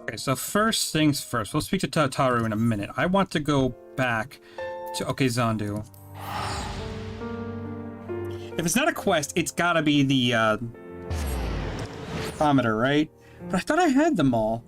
Okay, so first things first. We'll speak to Tataru in a minute. I want to go back to Okezandu. If it's not a quest, it's gotta be the Cometer, right? But I thought I had them all.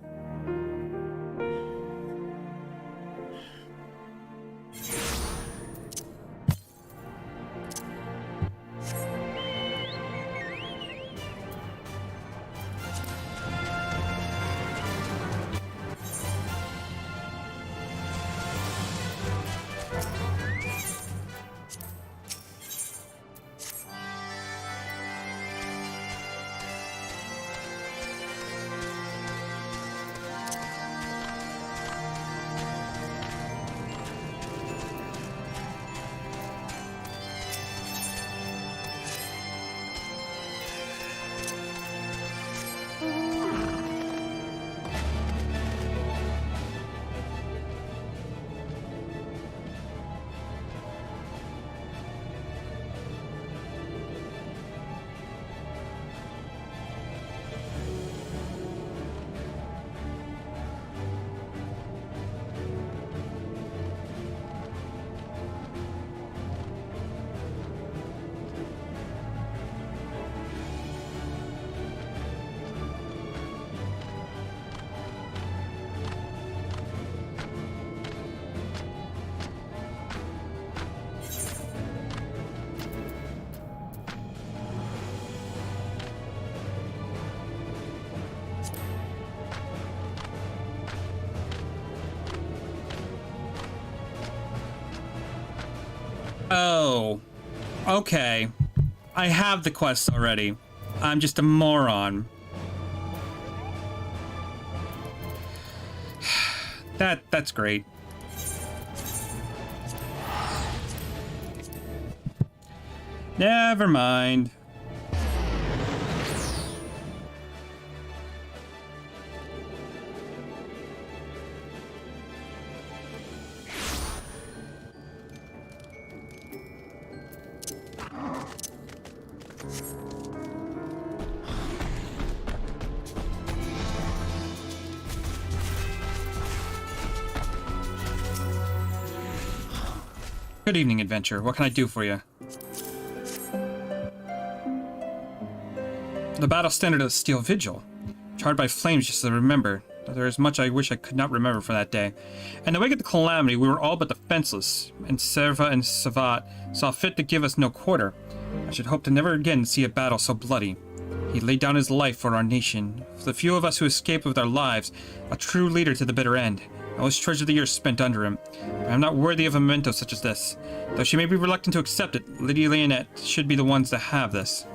Oh. Okay. I have the quest already. I'm just a moron. That's great. Never mind. Good evening, adventurer. What can I do for you? The battle standard of the Steel Vigil. Charred by flames just to remember. There is much I wish I could not remember for that day. In the wake of the calamity, we were all but defenseless, and Serva and Savat saw fit to give us no quarter. I should hope to never again see a battle so bloody. He laid down his life for our nation. For the few of us who escaped with our lives, a true leader to the bitter end. I always treasure the years spent under him. I am not worthy of a memento such as this. Though she may be reluctant to accept it, Lady Leonette should be the ones to have this.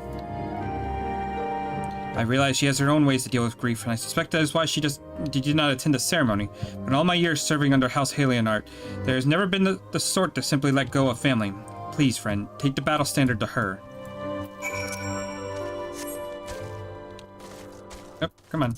I realize she has her own ways to deal with grief, and I suspect that is why she did not attend the ceremony. But in all my years serving under House Haleonart, there has never been the sort to simply let go of family. Please, friend, take the battle standard to her. Yep, come on.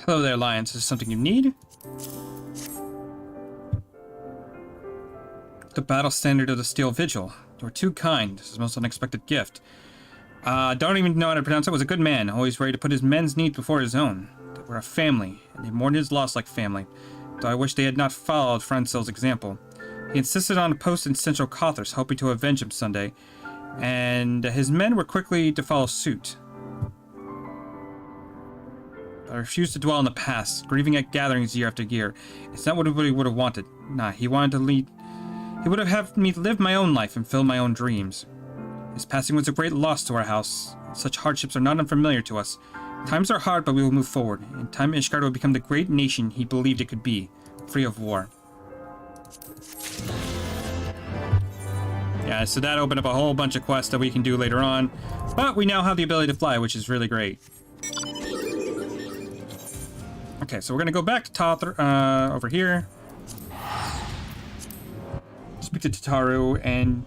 Hello there, Lions. Is this something you need? The battle standard of the Steel Vigil. You were too kind. This is a most unexpected gift. Don't even know how to pronounce it. Was a good man, always ready to put his men's needs before his own. They were a family, and they mourned his loss like family. Though I wish they had not followed Francel's example. He insisted on a post in Central Cothers, hoping to avenge him someday, and his men were quickly to follow suit. I refused to dwell in the past, grieving at gatherings year after year. It's not what everybody would have wanted. Nah, he wanted to lead. He would have had me live my own life and fill my own dreams. His passing was a great loss to our house. Such hardships are not unfamiliar to us. Times are hard, but we will move forward. In time, Ishgard will become the great nation he believed it could be, free of war. Yeah, so that opened up a whole bunch of quests that we can do later on. But we now have the ability to fly, which is really great. Okay, so we're gonna go back to Tother, over here. Speak to Tataru and...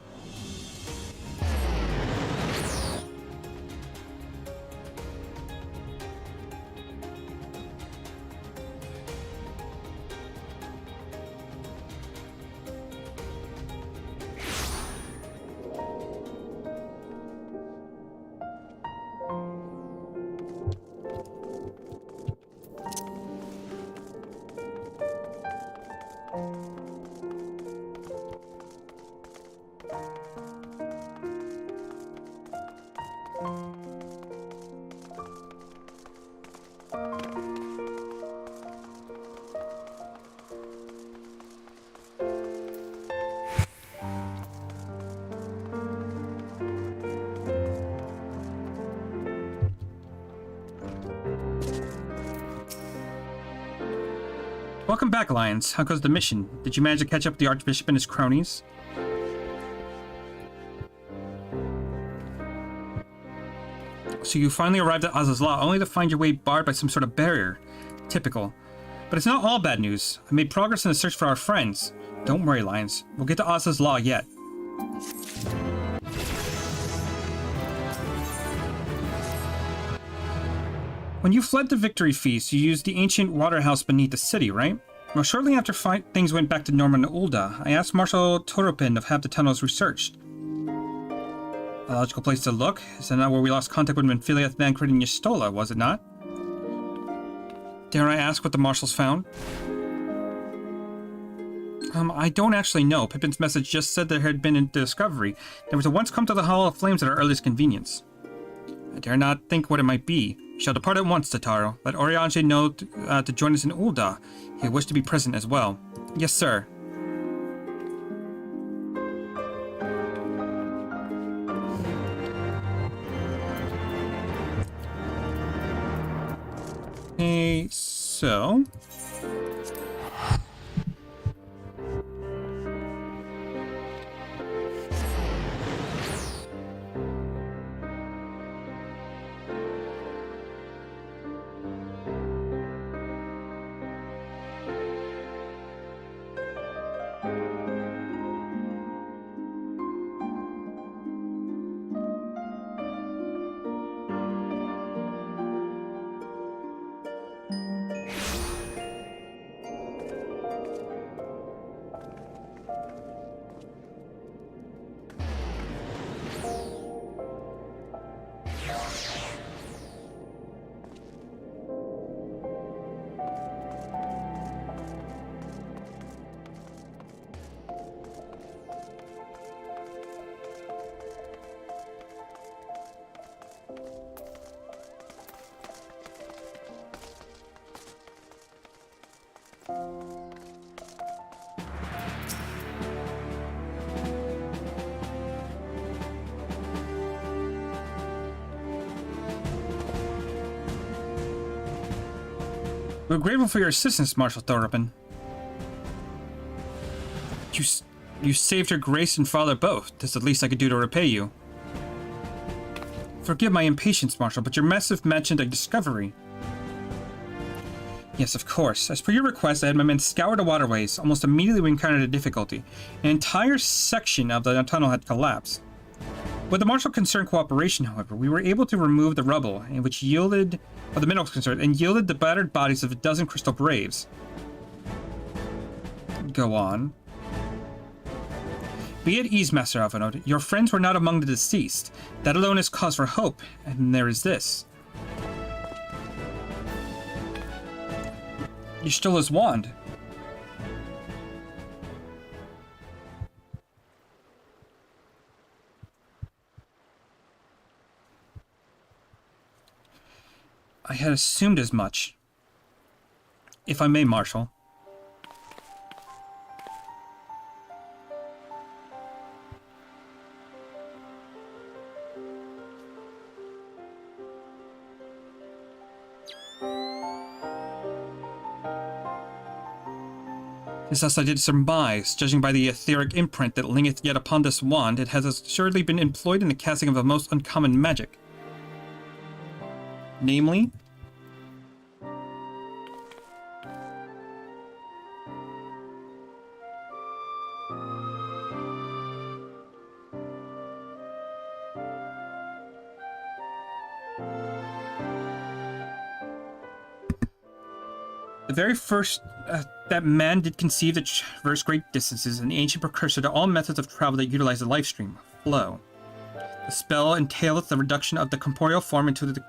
Welcome back, Lions. How goes the mission? Did you manage to catch up with the Archbishop and his cronies? So you finally arrived at Azazla, only to find your way barred by some sort of barrier. Typical. But it's not all bad news. I made progress in the search for our friends. Don't worry, Lions. We'll get to Oz's Law yet. When you fled the Victory Feast, you used the ancient waterhouse beneath the city, right? Well, shortly after things went back to normal in Ul'dah, I asked Marshal Toropin to have the tunnels researched. A logical place to look? Is that not where we lost contact with Menphilia Thancred and Y'shtola, was it not? Dare I ask what the marshals found? I don't actually know. Pippin's message just said there had been a discovery. There was a once come to the Hall of Flames at our earliest convenience. I dare not think what it might be. We shall depart at once, Tataru. Let Oriange know to join us in Ul'dah. He wished to be present as well. Yes, sir. Okay, so... We're grateful for your assistance, Marshal Thorapin. You saved her grace and father both. That's the least I could do to repay you. Forgive my impatience, Marshal, but your missive mentioned a discovery. Yes, of course. As per your request, I had my men scour the waterways. Almost immediately we encountered a difficulty. An entire section of the tunnel had collapsed. With the Marshal concerned cooperation, however, we were able to remove the rubble, which yielded, of the minerals concerned, and yielded the battered bodies of a dozen crystal braves. Go on. Be at ease, Master Alvanode. Your friends were not among the deceased. That alone is cause for hope, and there is this. Y'shtola's wand. I had assumed as much. If I may, Marshal. Thus I did surmise, judging by the etheric imprint that lingeth yet upon this wand, it has assuredly been employed in the casting of a most uncommon magic. Namely, the very first that man did conceive to traverse great distances, an ancient precursor to all methods of travel that utilize the life stream, flow. The spell entaileth the reduction of the corporeal form into the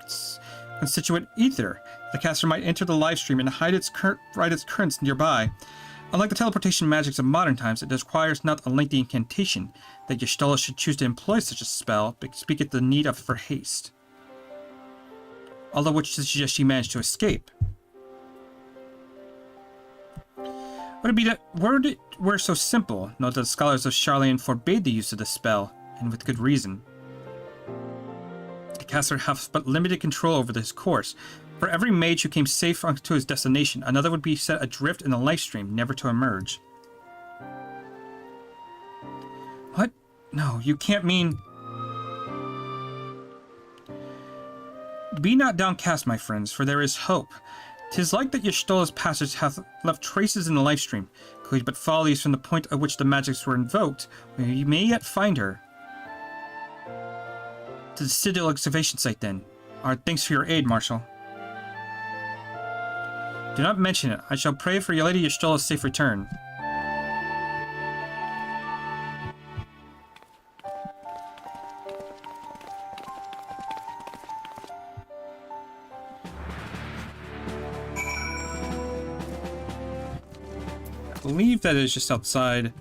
constituent ether. The caster might enter the life stream and hide its currents nearby. Unlike the teleportation magics of modern times, it requires not a lengthy incantation that Y'shtola should choose to employ such a spell, but speaketh the need of for haste. All of which suggests she managed to escape. Would it be that were it were so simple? Note that the scholars of Sharlayan forbade the use of the spell, and with good reason. The caster hath but limited control over this course. For every mage who came safe to his destination, another would be set adrift in the life stream, never to emerge. What? No, you can't mean... Be not downcast, my friends, for there is hope. 'Tis like that Y'shtola's passage hath left traces in the life stream. Could we but follow these from the point at which the magics were invoked, we may yet find her. To the Citadel excavation site, then. Our thanks for your aid, Marshal. Do not mention it. I shall pray for your Lady Y'shtola's safe return. I believe that is just outside.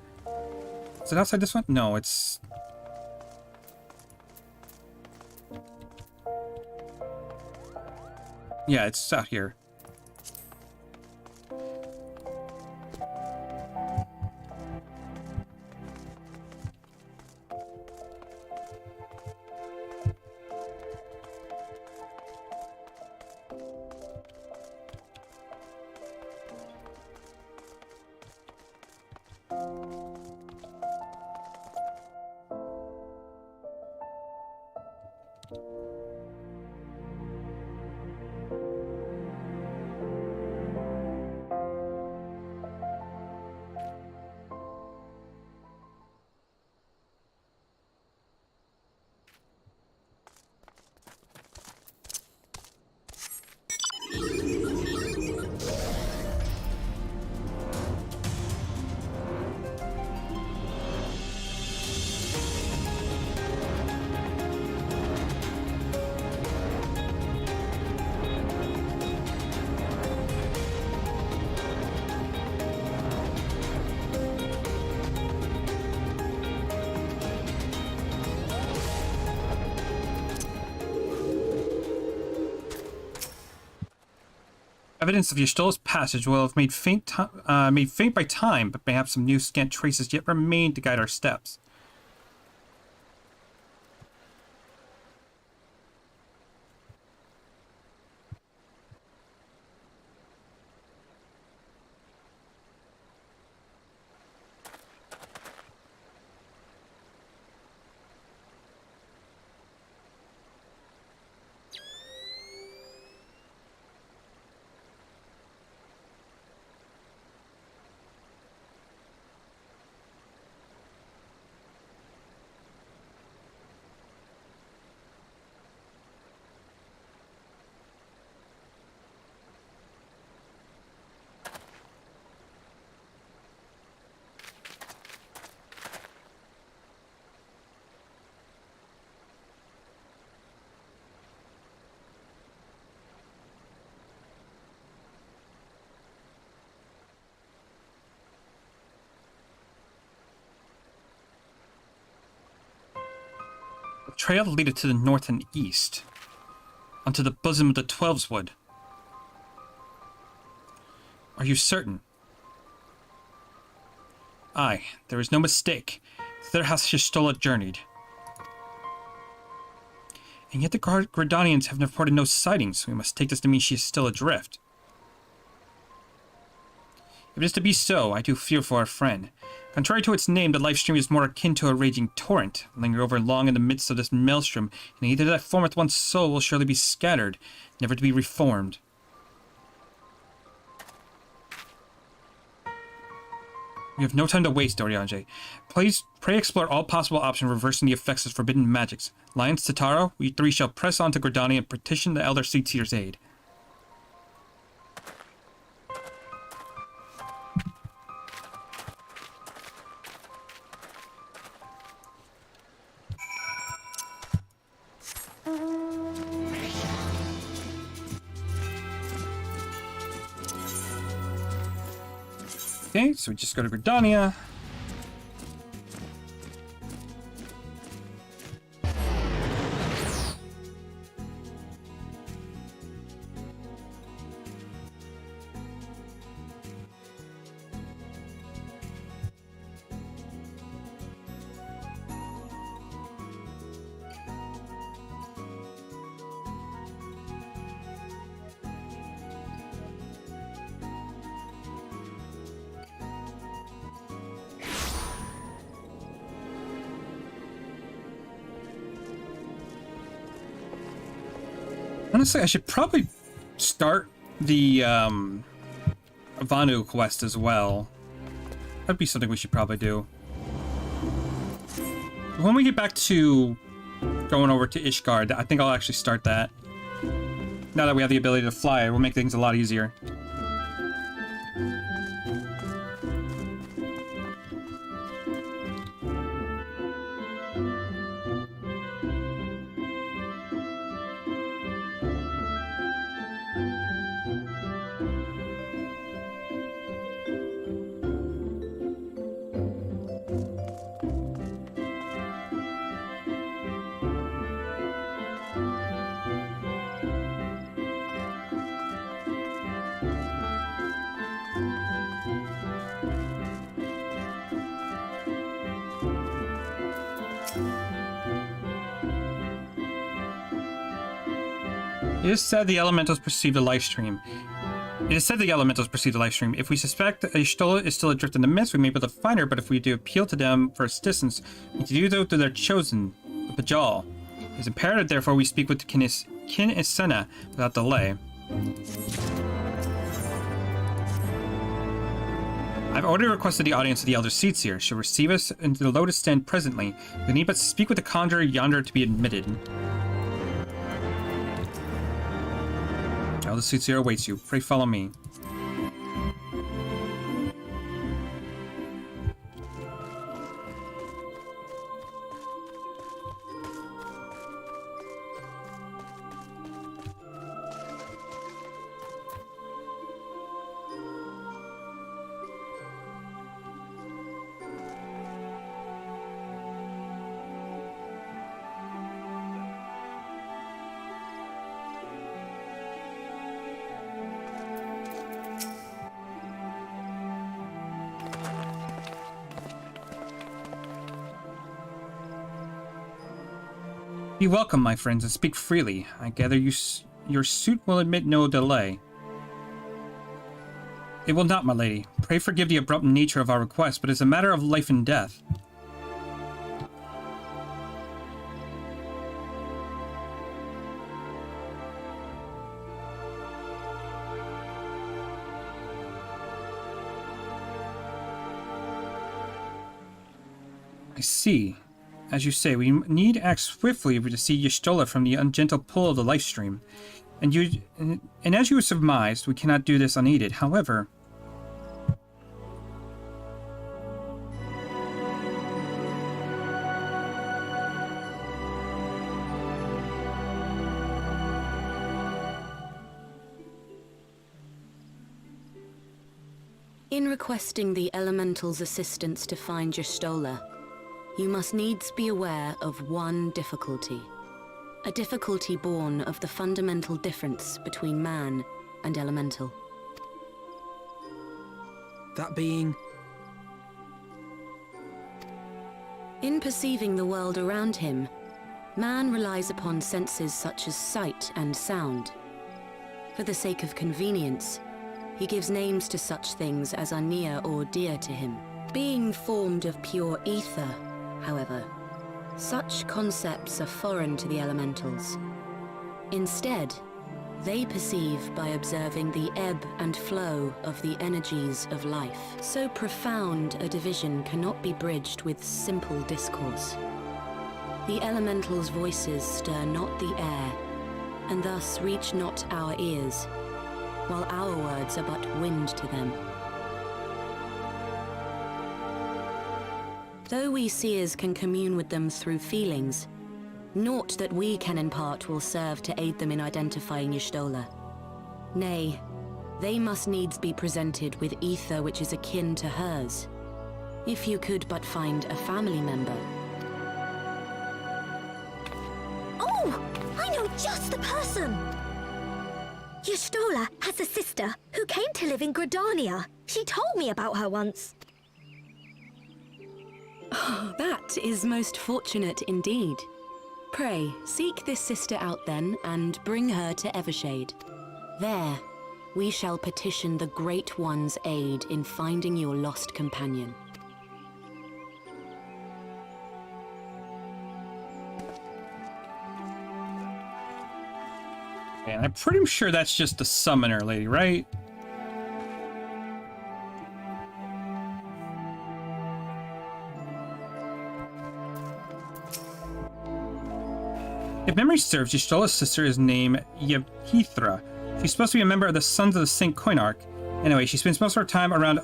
Is it outside this one? No, it's... Yeah, it's out here. Evidence of Y'shtola's passage will have made faint by time, but may have some new scant traces yet remain to guide our steps. Trail leadeth to the north and east, onto the bosom of the Heavensward. Are you certain? Aye, there is no mistake. Thither hath Y'shtola journeyed. And yet the Gridanians have reported no sightings. We must take this to mean she is still adrift. If it is to be so, I do fear for our friend. Contrary to its name, the life stream is more akin to a raging torrent, linger over long in the midst of this maelstrom, and either that formeth one's soul will surely be scattered, never to be reformed. We have no time to waste, Oriange. Pray explore all possible options reversing the effects of forbidden magics. Lions, Tataro, we three shall press on to Gridania and petition the Elder Seatseer's aid. Okay, so we just go to Gridania. Honestly, I should probably start the Vanu quest as well. That'd be something we should probably do. When we get back to going over to Ishgard, I think I'll actually start that. Now that we have the ability to fly, it will make things a lot easier. It is said the elementals perceive the live stream. If we suspect that Y'shtola is still adrift in the mist, we may be able to find her, but if we do appeal to them for assistance, we need to do so through their chosen, the Bajal. It is imperative, therefore, we speak with Kin Isena without delay. I've already requested the audience of the Elder Seats here. She'll receive us into the Lotus Stand presently. We need but speak with the conjurer yonder to be admitted. Elder Seats here awaits you. Pray follow me. Be welcome, my friends, and speak freely. I gather your suit will admit no delay. It will not, my lady. Pray forgive the abrupt nature of our request, but it's a matter of life and death. I see. As you say, we need act swiftly to see Y'shtola from the ungentle pull of the life stream. And as you surmised, we cannot do this unaided. However, in requesting the Elemental's assistance to find Y'shtola, you must needs be aware of one difficulty. A difficulty born of the fundamental difference between man and elemental. That being? In perceiving the world around him, man relies upon senses such as sight and sound. For the sake of convenience, he gives names to such things as are near or dear to him. Being formed of pure ether, however, such concepts are foreign to the elementals. Instead, they perceive by observing the ebb and flow of the energies of life. So profound a division cannot be bridged with simple discourse. The elementals' voices stir not the air, and thus reach not our ears, while our words are but wind to them. Though we seers can commune with them through feelings, naught that we can impart will serve to aid them in identifying Y'shtola. Nay, they must needs be presented with ether which is akin to hers. If you could but find a family member. Oh! I know just the person! Y'shtola has a sister who came to live in Gridania. She told me about her once. Oh, that is most fortunate indeed. Pray, seek this sister out then, and bring her to Evershade. There, we shall petition the Great One's aid in finding your lost companion. And I'm pretty sure that's just the summoner lady, right? If memory serves, Ystola's sister is named Yevhithra. She's supposed to be a member of the Sons of the Saint Koinarch. Anyway, she spends most of her time around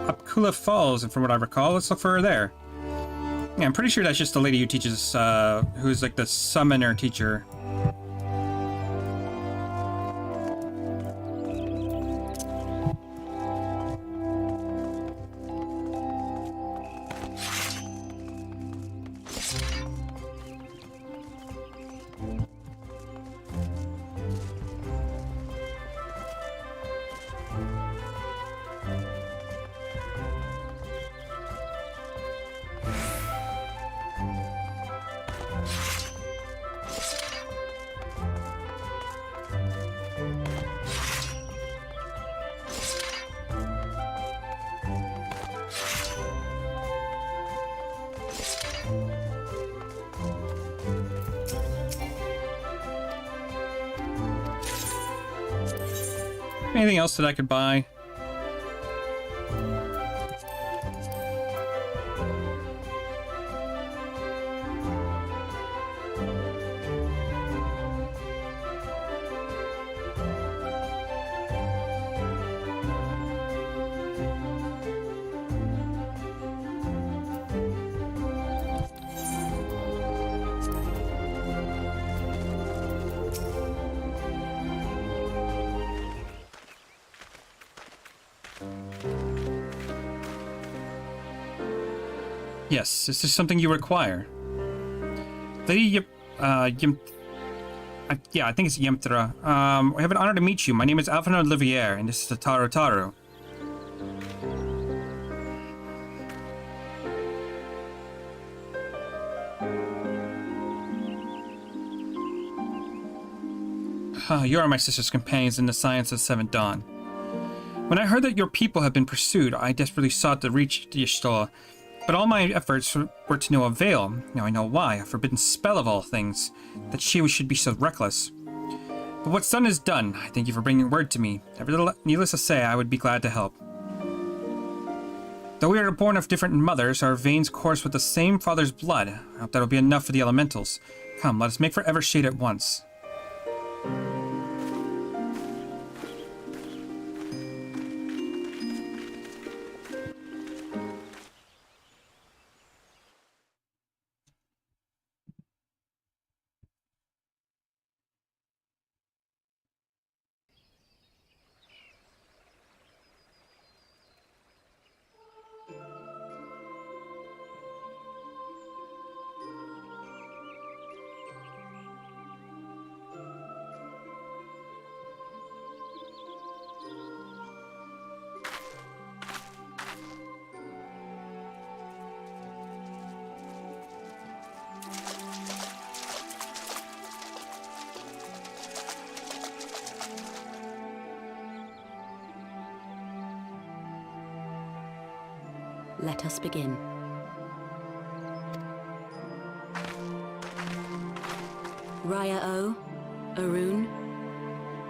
Upkula Falls, and from what I recall, let's look for her there. Yeah, I'm pretty sure that's just the lady who teaches, who's like the summoner teacher. Anything else that I could buy? Yes, is this something you require? Lady yeah, I think it's Yemtra. I have an honor to meet you. My name is Alphonse Olivier, and this is the Taro. You are my sister's companions in the science of Seventh Dawn. When I heard that your people have been pursued, I desperately sought to reach the Y'shtola, but all my efforts were to no avail. Now I know why, a forbidden spell of all things, that she should be so reckless. But what's done is done. I thank you for bringing word to me. Needless to say, I would be glad to help. Though we are born of different mothers, our veins course with the same father's blood. I hope that'll be enough for the elementals. Come, let us make for Evershade at once. Let us begin. Raya O, Arun,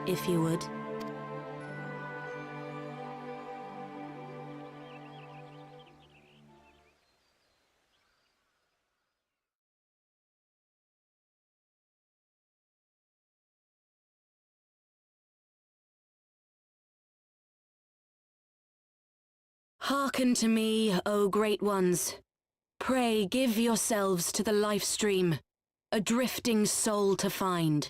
if you would. Hearken to me, O great ones. Pray give yourselves to the life stream, a drifting soul to find.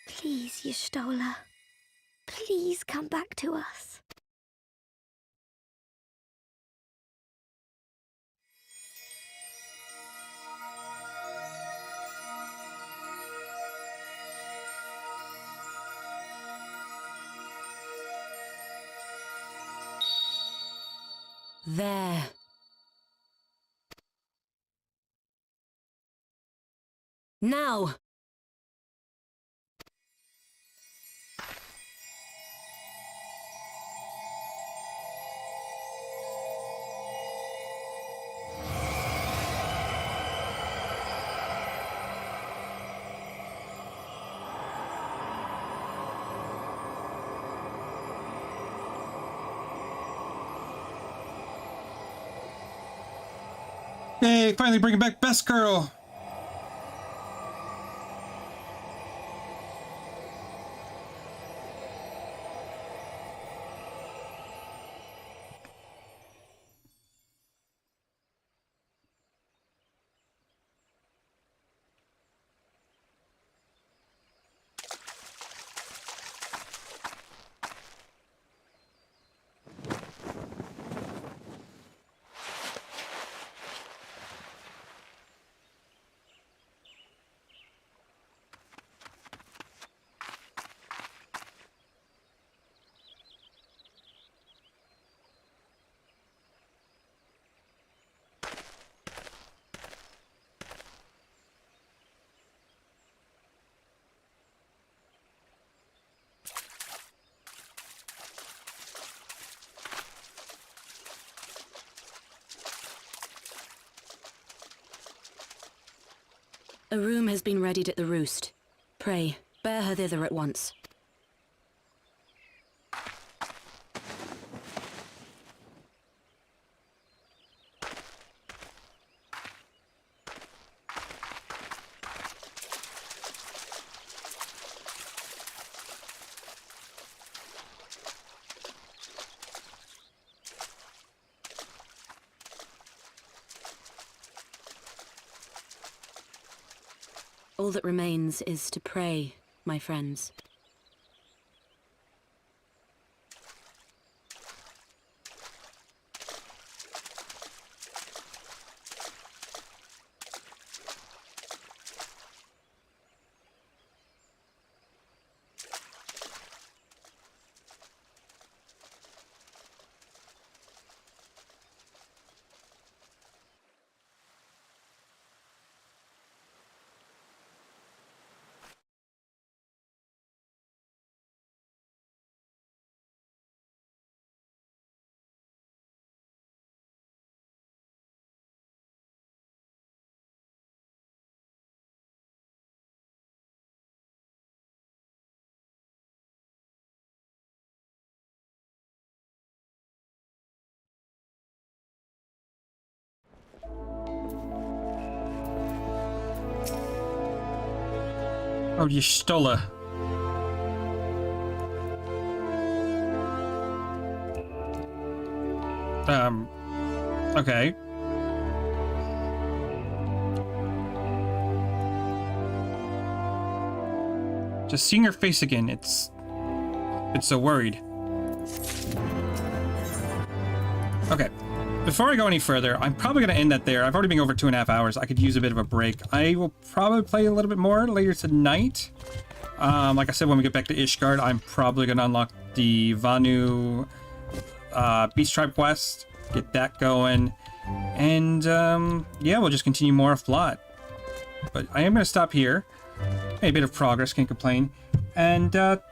Please, Y'shtola. Please come back to us. There. Now! Yay, finally bringing back Best Girl! A room has been readied at the roost. Pray, bear her thither at once. All that remains is to pray, my friends. Oh, you stole her. Okay. Just seeing her face again, it's so worried. Okay. Before I go any further, I'm probably going to end that there. I've already been over 2.5 hours. I could use a bit of a break. I will probably play a little bit more later tonight. Like I said, when we get back to Ishgard, I'm probably going to unlock the Vanu Beast Tribe quest, get that going, and yeah, we'll just continue more of plot. But I am going to stop here. Made a bit of progress, can't complain. And thanks